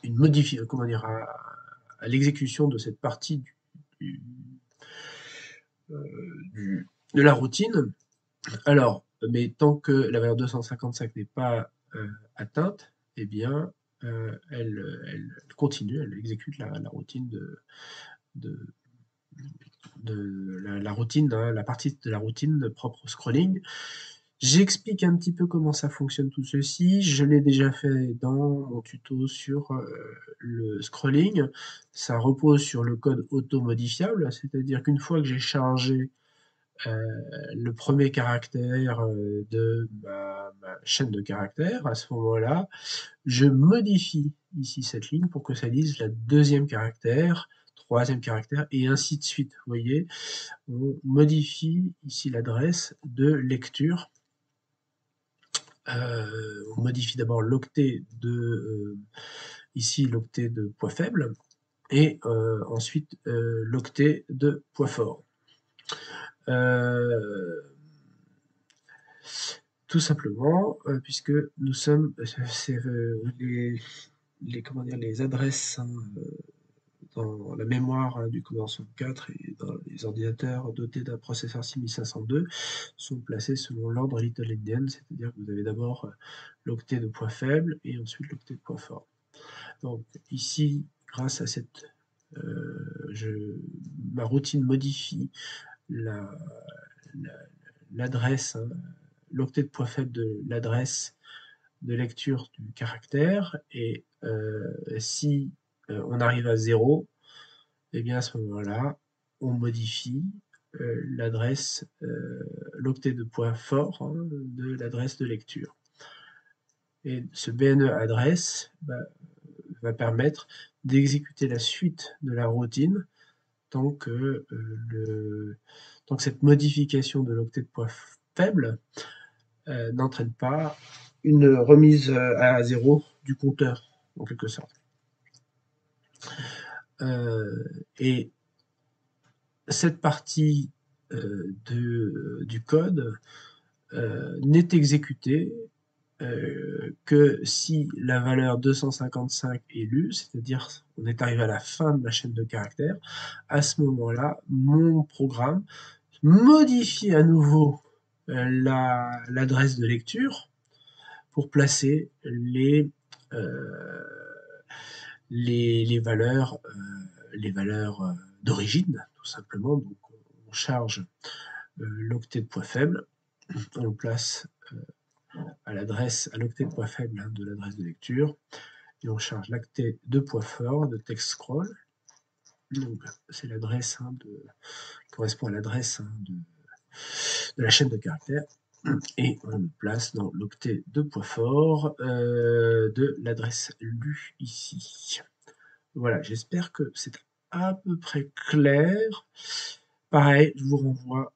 une, comment dire, à l'exécution de cette partie du, de la routine. Alors, mais tant que la valeur 255 n'est pas atteinte, eh bien, elle continue, elle exécute la routine de, la routine, hein, la partie de la routine propre au scrolling. J'explique un petit peu comment ça fonctionne tout ceci. Je l'ai déjà fait dans mon tuto sur le scrolling. Ça repose sur le code auto-modifiable, c'est-à-dire qu'une fois que j'ai chargé le premier caractère de ma chaîne de caractères, à ce moment-là, je modifie ici cette ligne pour que ça dise la deuxième caractère, troisième caractère, et ainsi de suite. Vous voyez, on modifie ici l'adresse de lecture. On modifie d'abord l'octet de ici l'octet de poids faible et ensuite l'octet de poids fort. Tout simplement puisque nous sommes comment dire, les adresses hein, dans la mémoire hein, du Commodore 64 et dans les ordinateurs dotés d'un processeur 6502 sont placés selon l'ordre Little Endian, c'est-à-dire que vous avez d'abord l'octet de poids faible et ensuite l'octet de poids fort. Donc ici, grâce à cette, ma routine modifie l'adresse, hein, l'octet de poids faible de l'adresse de lecture du caractère, et si on arrive à 0, et bien à ce moment-là, on modifie l'adresse, l'octet de poids fort hein, de l'adresse de lecture. Et ce BNE adresse va permettre d'exécuter la suite de la routine tant que, cette modification de l'octet de poids faible n'entraîne pas une remise à 0 du compteur, en quelque sorte. Et cette partie du code n'est exécutée que si la valeur 255 est lue, c'est-à-dire on est arrivé à la fin de la chaîne de caractères, à ce moment-là, mon programme modifie à nouveau l'adresse de lecture pour placer les valeurs d'origine, tout simplement. Donc on charge l'octet de poids faible. On le place à l'octet de poids faible hein, de l'adresse de lecture. Et on charge l'octet de poids fort de text scroll. Donc c'est l'adresse qui correspond à l'adresse de la chaîne de caractères. Et on le place dans l'octet de poids fort de l'adresse lue ici. Voilà, j'espère que c'est à peu près clair. Pareil, je vous renvoie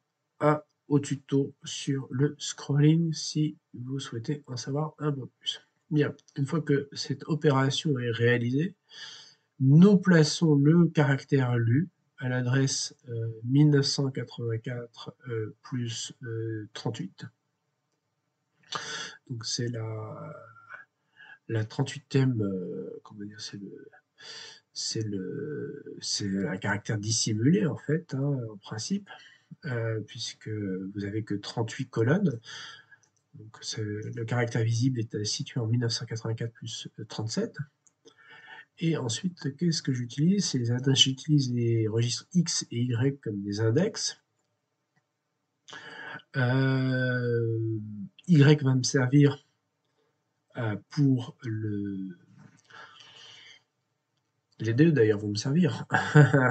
au tuto sur le scrolling si vous souhaitez en savoir un peu plus. Bien, une fois que cette opération est réalisée, nous plaçons le caractère lu à l'adresse 1984 plus 38. Donc c'est la 38e, comment dire, c'est un caractère dissimulé en fait, hein, en principe, puisque vous avez que 38 colonnes. Donc le caractère visible est situé en 1984 plus 37. Et ensuite, qu'est-ce que j'utilise? J'utilise les registres X et Y comme des index. Y va me servir pour les deux d'ailleurs vont me servir.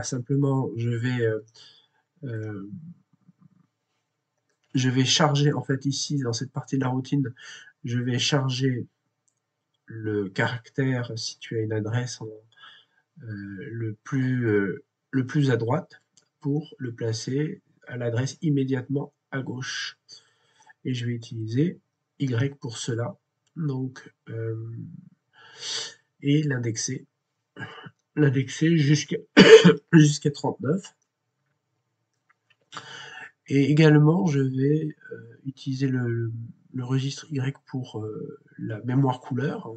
Simplement, je vais charger, en fait, ici, dans cette partie de la routine, je vais charger le caractère situé à une adresse le plus à droite pour le placer à l'adresse immédiatement à gauche. Et je vais utiliser Y pour cela. Donc, et l'indexer jusqu'à 39. Et également, je vais utiliser le registre Y pour la mémoire couleur,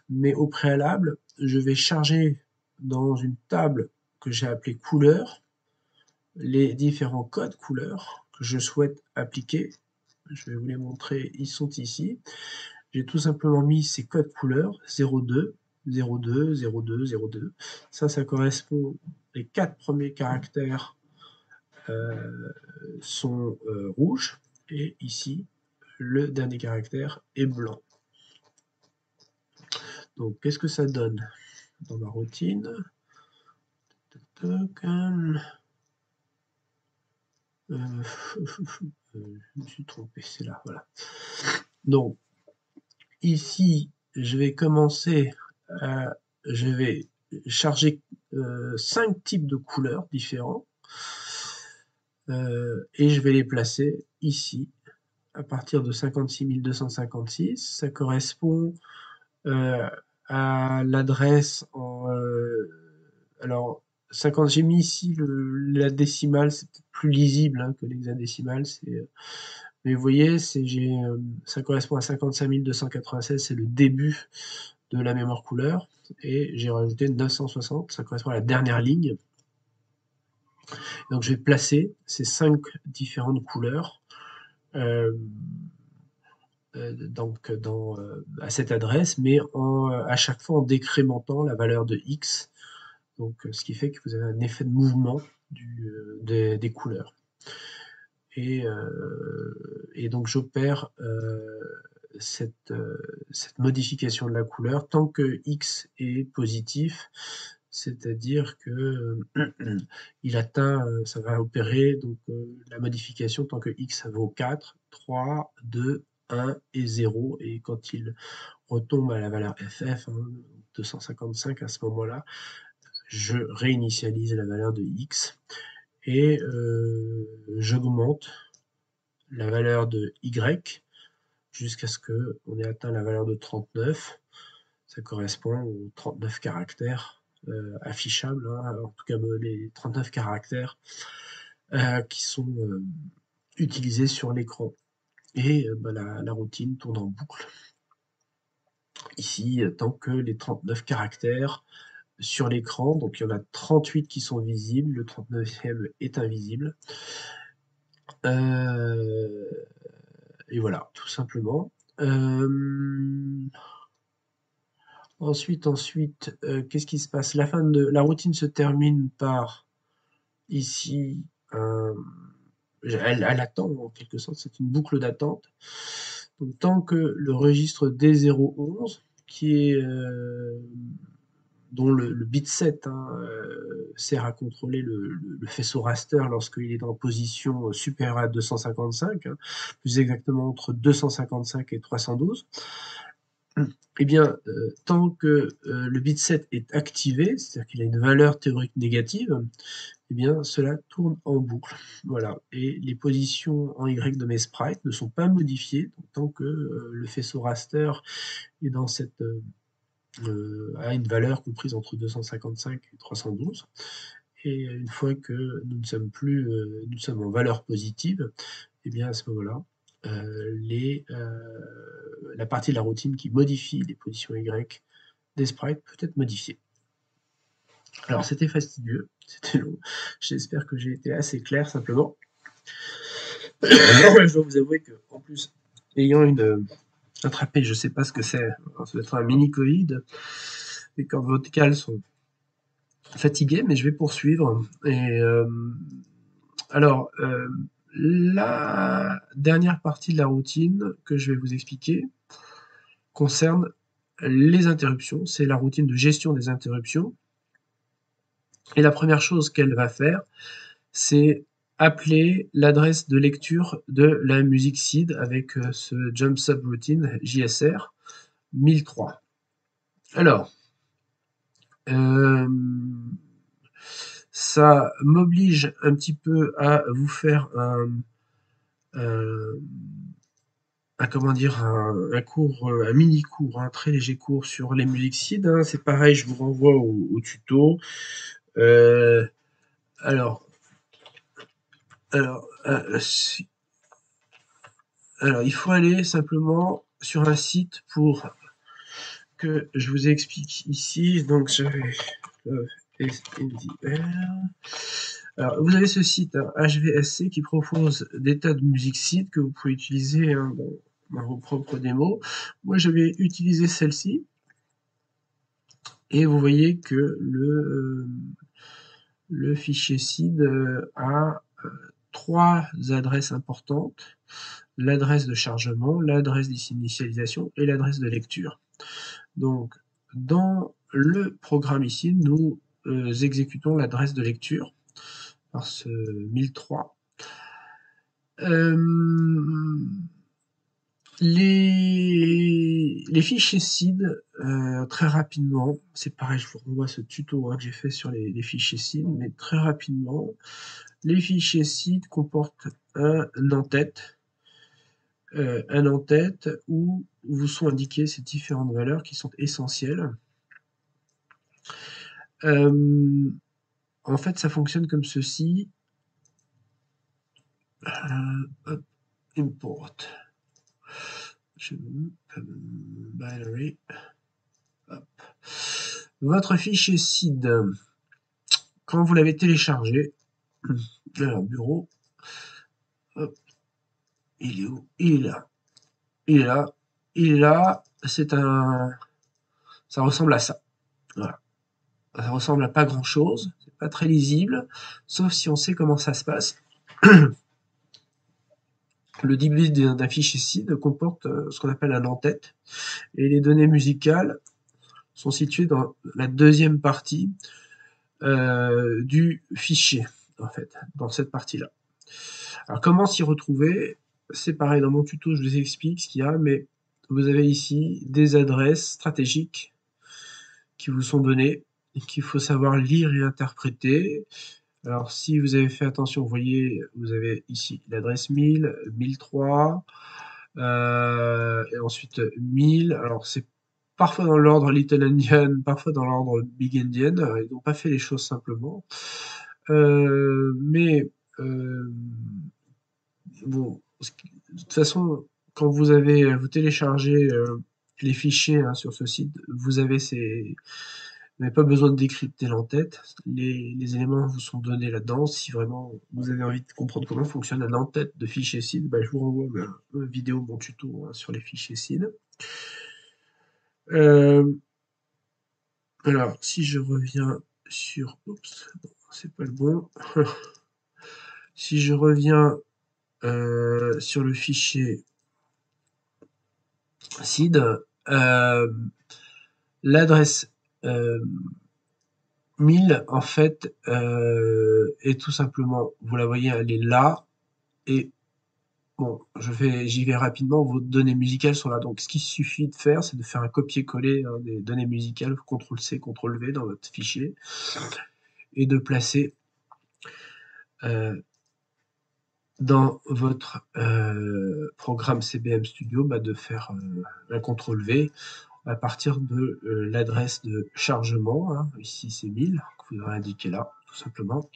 mais au préalable, je vais charger dans une table que j'ai appelée couleur les différents codes couleurs que je souhaite appliquer. Je vais vous les montrer, ils sont ici. J'ai tout simplement mis ces codes couleurs 02, 02, 02, 02. Ça correspond, les 4 premiers caractères sont rouges, et ici, le dernier caractère est blanc. Donc, qu'est-ce que ça donne dans ma routine? Je me suis trompé, c'est là, voilà. Donc, ici, je vais commencer je vais charger 5 types de couleurs différents et je vais les placer ici à partir de 56 256. Ça correspond à l'adresse alors 50, j'ai mis ici la décimale, c'est peut-être plus lisible hein, que l'hexadécimal, mais vous voyez, ça correspond à 55 296, c'est le début de la mémoire couleur, et j'ai rajouté 960, ça correspond à la dernière ligne. Donc je vais placer ces 5 différentes couleurs à cette adresse, mais à chaque fois en décrémentant la valeur de X, donc ce qui fait que vous avez un effet de mouvement des couleurs. Et donc j'opère cette modification de la couleur tant que X est positif, c'est-à-dire que il atteint, ça va opérer donc la modification tant que X vaut 4, 3, 2, 1 et 0, et quand il retombe à la valeur FF, hein, 255 à ce moment-là, je réinitialise la valeur de X et j'augmente la valeur de Y jusqu'à ce qu'on ait atteint la valeur de 39. Ça correspond aux 39 caractères affichables, hein, en tout cas les 39 caractères qui sont utilisés sur l'écran. Et la routine tourne en boucle. Ici, tant que les 39 caractères sur l'écran, donc il y en a 38 qui sont visibles, le 39e est invisible. Et voilà, tout simplement. Ensuite, qu'est-ce qui se passe? La routine se termine par ici elle attend en quelque sorte, c'est une boucle d'attente. Donc tant que le registre D011, qui est dont le bit 7 hein, sert à contrôler le faisceau raster lorsqu'il est en position supérieure à 255, hein, plus exactement entre 255 et 312. Eh bien, tant que le bit 7 est activé, c'est-à-dire qu'il a une valeur théorique négative, eh bien, cela tourne en boucle. Voilà. Et les positions en Y de mes sprites ne sont pas modifiées tant que le faisceau raster est dans cette, a une valeur comprise entre 255 et 312. Et une fois que nous ne sommes plus, nous sommes en valeur positive, eh bien à ce moment-là, la partie de la routine qui modifie les positions Y des sprites peut être modifiée. Alors c'était fastidieux, c'était long. J'espère que j'ai été assez clair simplement. Je dois vous avouer que en plus, ayant attrapé, je ne sais pas ce que c'est, ça doit être un mini Covid, les cordes vocales sont fatiguées, mais je vais poursuivre. Et alors, la dernière partie de la routine que je vais vous expliquer concerne les interruptions. C'est la routine de gestion des interruptions. Et la première chose qu'elle va faire, c'est appeler l'adresse de lecture de la musique seed avec ce jump subroutine JSR 1003. Alors, ça m'oblige un petit peu à vous faire comment dire, un cours, un mini cours, un très léger cours sur les musiques seed. Hein. C'est pareil, je vous renvoie au tuto. Alors, alors, alors, il faut aller simplement sur un site pour que je vous explique ici. Donc, je vais alors, vous avez ce site hein, HVSC qui propose des tas de musiques sites que vous pouvez utiliser hein, dans vos propres démos. Moi, je vais utiliser celle-ci. Et vous voyez que le fichier seed a trois adresses importantes. L'adresse de chargement, l'adresse d'initialisation et l'adresse de lecture. Donc, dans le programme ici, nous exécutons l'adresse de lecture par ce 1003. Les fichiers seed, très rapidement, c'est pareil, je vous renvoie ce tuto hein, que j'ai fait sur les fichiers seed, mais très rapidement, les fichiers seed comportent un en-tête où vous sont indiquées ces différentes valeurs qui sont essentielles. En fait, ça fonctionne comme ceci. Hop, import. Binary. Hop. Votre fichier seed, quand vous l'avez téléchargé, alors bureau, hop, il est où? Il est là. Il est là. Il est là. C'est un. Ça ressemble à ça. Voilà. Ça ressemble à pas grand chose. C'est pas très lisible. Sauf si on sait comment ça se passe. Le début d'un fichier seed comporte ce qu'on appelle un en-tête. Et les données musicales sont situées dans la deuxième partie du fichier, en fait, dans cette partie-là. Alors, comment s'y retrouver? C'est pareil, dans mon tuto, je vous explique ce qu'il y a, mais vous avez ici des adresses stratégiques qui vous sont données et qu'il faut savoir lire et interpréter. Alors, si vous avez fait attention, vous voyez, vous avez ici l'adresse 1000, 1003, et ensuite 1000. Alors, c'est parfois dans l'ordre Little Indian, parfois dans l'ordre Big Indian. Ils n'ont pas fait les choses simplement. Mais bon, de toute façon, quand vous téléchargez les fichiers hein, sur ce site, vous n'avez pas besoin de décrypter l'entête. Les éléments vous sont donnés là-dedans. Si vraiment vous avez envie de comprendre comment fonctionne un en-tête de fichiers seed, je vous renvoie ma vidéo, mon tuto hein, sur les fichiers seed. Alors, si je reviens sur... Oups, c'est pas le bon. Si je reviens sur le fichier SID, l'adresse 1000 en fait est tout simplement, vous la voyez, elle est là, et bon, j'y vais rapidement, vos données musicales sont là. Donc ce qu'il suffit de faire, c'est de faire un copier-coller des données musicales, CTRL-C, CTRL-V dans votre fichier, et de placer dans votre programme CBM Studio, de faire un CTRL-V à partir de l'adresse de chargement, hein, ici c'est 1000, que vous aurez indiqué là, tout simplement.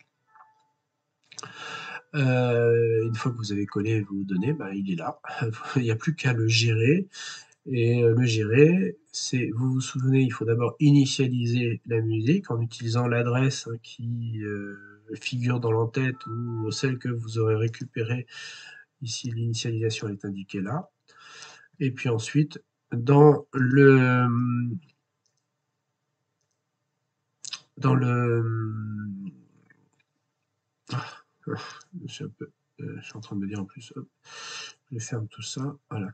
Une fois que vous avez collé vos données, il est là. Il n'y a plus qu'à le gérer. Et le gérer, c'est, vous vous souvenez, il faut d'abord initialiser la musique en utilisant l'adresse qui figure dans l'entête ou celle que vous aurez récupérée. Ici, l'initialisation est indiquée là. Et puis ensuite, dans le je suis en train de me dire en plus, hop, je ferme tout ça, voilà.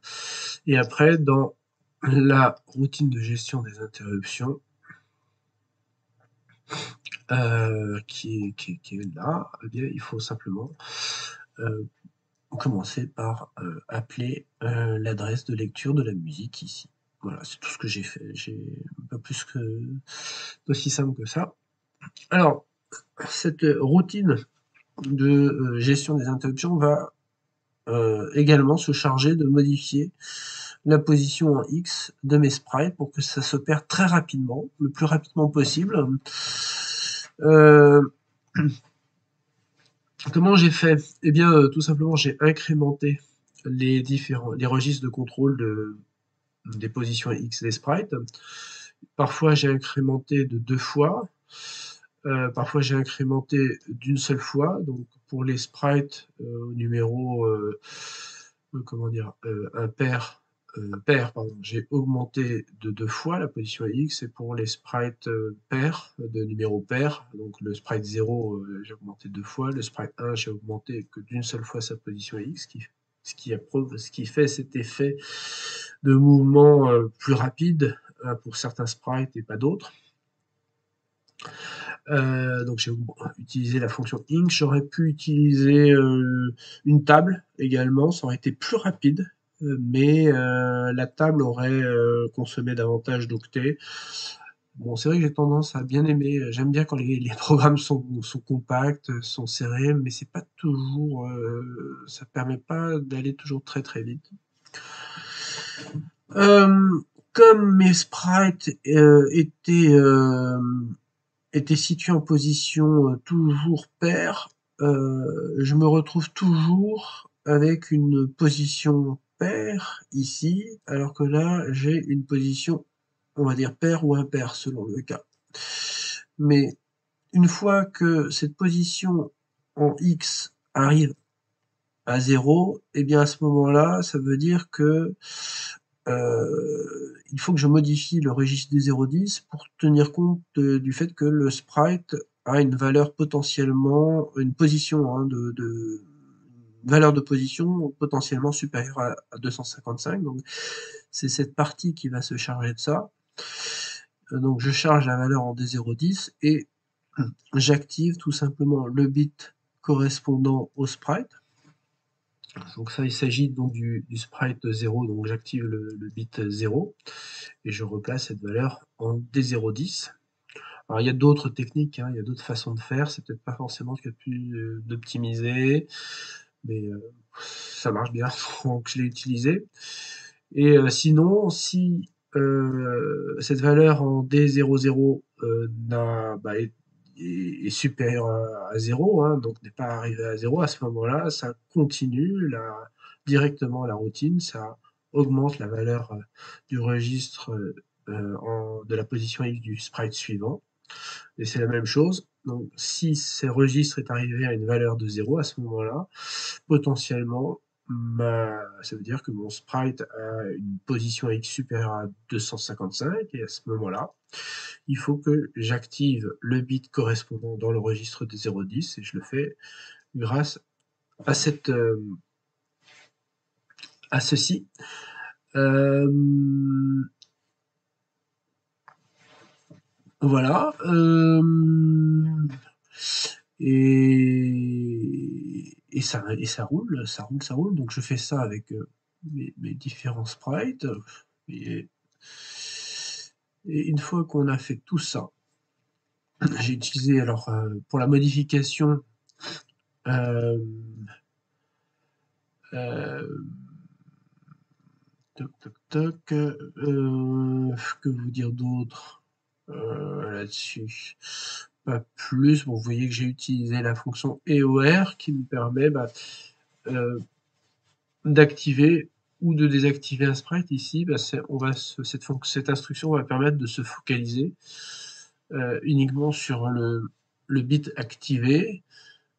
Et après, dans la routine de gestion des interruptions, qui est là, eh bien, il faut simplement commencer par appeler l'adresse de lecture de la musique ici. Voilà, c'est tout ce que j'ai fait. J'ai pas plus que aussi simple que ça. Alors, cette routine de gestion des interruptions va également se charger de modifier la position en X de mes sprites pour que ça s'opère très rapidement, le plus rapidement possible. Comment j'ai fait? Eh bien, tout simplement, j'ai incrémenté les registres de contrôle des positions X des sprites. Parfois, j'ai incrémenté de 2 fois. Parfois, j'ai incrémenté d'une seule fois. Donc, pour les sprites au numéro, comment dire, impair, pair, pardon, j'ai augmenté de 2 fois la position X, et pour les sprites pairs, de numéro pair, donc le sprite 0, j'ai augmenté 2 fois, le sprite 1, j'ai augmenté que d'une seule fois sa position X, ce qui fait cet effet de mouvement plus rapide pour certains sprites et pas d'autres. Donc j'ai utilisé la fonction ink. J'aurais pu utiliser une table également, ça aurait été plus rapide, mais la table aurait consommé davantage d'octets. Bon, c'est vrai que j'ai tendance à bien aimer, j'aime bien quand les programmes sont compacts, sont serrés, mais c'est pas toujours, ça permet pas d'aller toujours très très vite. Comme mes sprites étaient situés en position toujours paire, je me retrouve toujours avec une position paire ici, alors que là j'ai une position, on va dire paire ou impaire selon le cas. Mais une fois que cette position en X arrive à 0, et bien à ce moment-là, ça veut dire que il faut que je modifie le registre des 0,10 pour tenir compte du fait que le sprite a une valeur potentiellement, une position valeur de position potentiellement supérieure à 255. Donc c'est cette partie qui va se charger de ça. Donc je charge la valeur en D010 et j'active tout simplement le bit correspondant au sprite. Donc ça, il s'agit donc du sprite 0, donc j'active le bit 0 et je replace cette valeur en D010. Alors il y a d'autres techniques, il y a d'autres façons de faire, c'est peut-être pas forcément ce qu'il y a de plus d'optimisé, mais ça marche bien, donc je l'ai utilisé. Et sinon, si cette valeur en D00 est supérieure à 0, donc n'est pas arrivé à 0, à ce moment-là, ça continue directement la routine, ça augmente la valeur du registre de la position X du sprite suivant. Et c'est la même chose. Donc, si ce registre est arrivé à une valeur de 0, à ce moment-là, potentiellement, ça veut dire que mon sprite a une position X supérieure à 255, et à ce moment-là, il faut que j'active le bit correspondant dans le registre des 0,10, et je le fais grâce à cette à ceci. Voilà. Et ça roule, ça roule, ça roule. Donc je fais ça avec mes différents sprites. Et, et une fois qu'on a fait tout ça, j'ai utilisé alors pour la modification euh, toc toc toc, que vous dire d'autre là-dessus? Pas plus. Bon, vous voyez que j'ai utilisé la fonction EOR qui me permet euh, d'activer ou de désactiver un sprite. Ici, cette instruction va permettre de se focaliser uniquement sur le bit activé,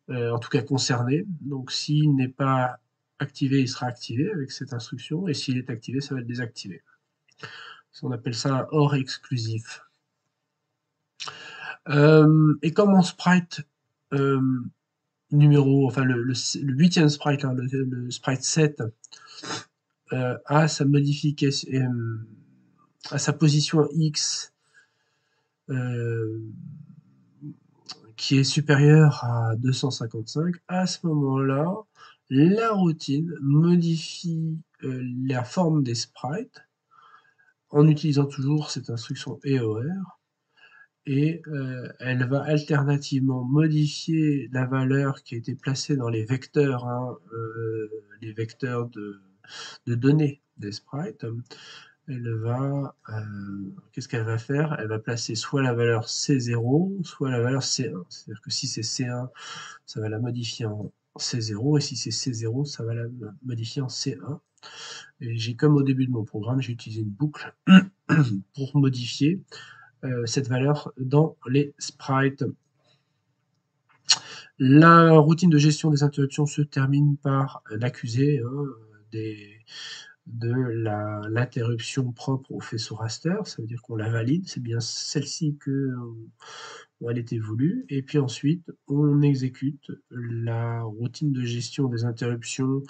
en tout cas concerné. Donc s'il n'est pas activé, il sera activé avec cette instruction, et s'il est activé, ça va être désactivé. On appelle ça un OR exclusif. Et comme mon sprite enfin le 8e sprite, hein, le sprite 7, a sa modification, à sa position X qui est supérieure à 255, à ce moment-là, la routine modifie la forme des sprites en utilisant toujours cette instruction EOR, et elle va alternativement modifier la valeur qui a été placée dans les vecteurs, hein, les vecteurs de données des sprites. Elle va, qu'est-ce qu'elle va faire? Elle va placer soit la valeur C0, soit la valeur C1. C'est-à-dire que si c'est C1, ça va la modifier en C0, et si c'est C0, ça va la modifier en C1. Et j'ai, comme au début de mon programme, j'ai utilisé une boucle pour modifier cette valeur dans les sprites. La routine de gestion des interruptions se termine par l'accusé de l'interruption propre au faisceau raster. Ça veut dire qu'on la valide, c'est bien celle-ci elle était voulue, et puis ensuite on exécute la routine de gestion des interruptions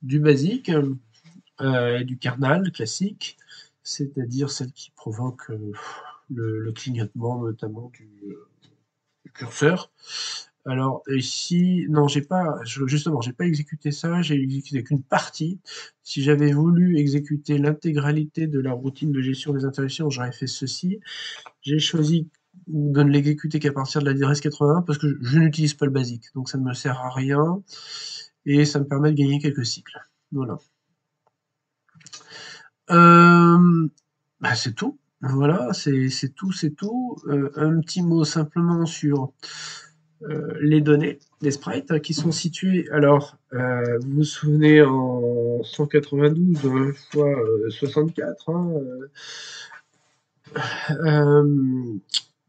du basique et du kernel classique, c'est-à-dire celle qui provoque le clignotement notamment du curseur. Alors ici, non, justement, j'ai pas exécuté ça, j'ai exécuté qu'une partie. Si j'avais voulu exécuter l'intégralité de la routine de gestion des interruptions, j'aurais fait ceci. J'ai choisi de ne l'exécuter qu'à partir de l'adresse 81 parce que je n'utilise pas le basique, donc ça ne me sert à rien et ça me permet de gagner quelques cycles. Voilà. C'est tout. Voilà, c'est tout, c'est tout. Un petit mot simplement sur les données des sprites, hein, qui sont situées, alors, vous vous souvenez, en 192 fois 64, hein,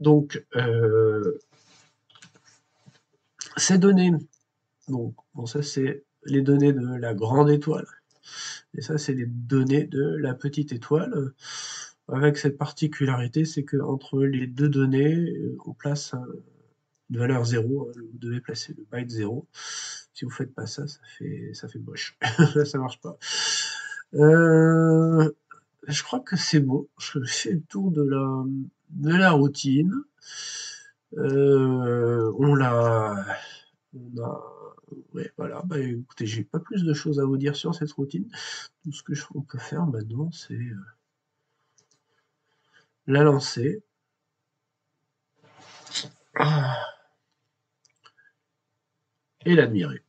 donc, ces données, bon, ça c'est les données de la grande étoile, et ça c'est les données de la petite étoile, avec cette particularité, c'est que entre les deux données, on place une valeur 0, hein, vous devez placer le byte 0. Si vous faites pas ça, ça fait moche. Ça marche pas. Je crois que c'est bon. Je fais le tour de la routine. On a, ouais, voilà. Bah, écoutez, j'ai pas plus de choses à vous dire sur cette routine. Tout ce qu'on peut faire maintenant, c'est la lancer. Et l'admirer.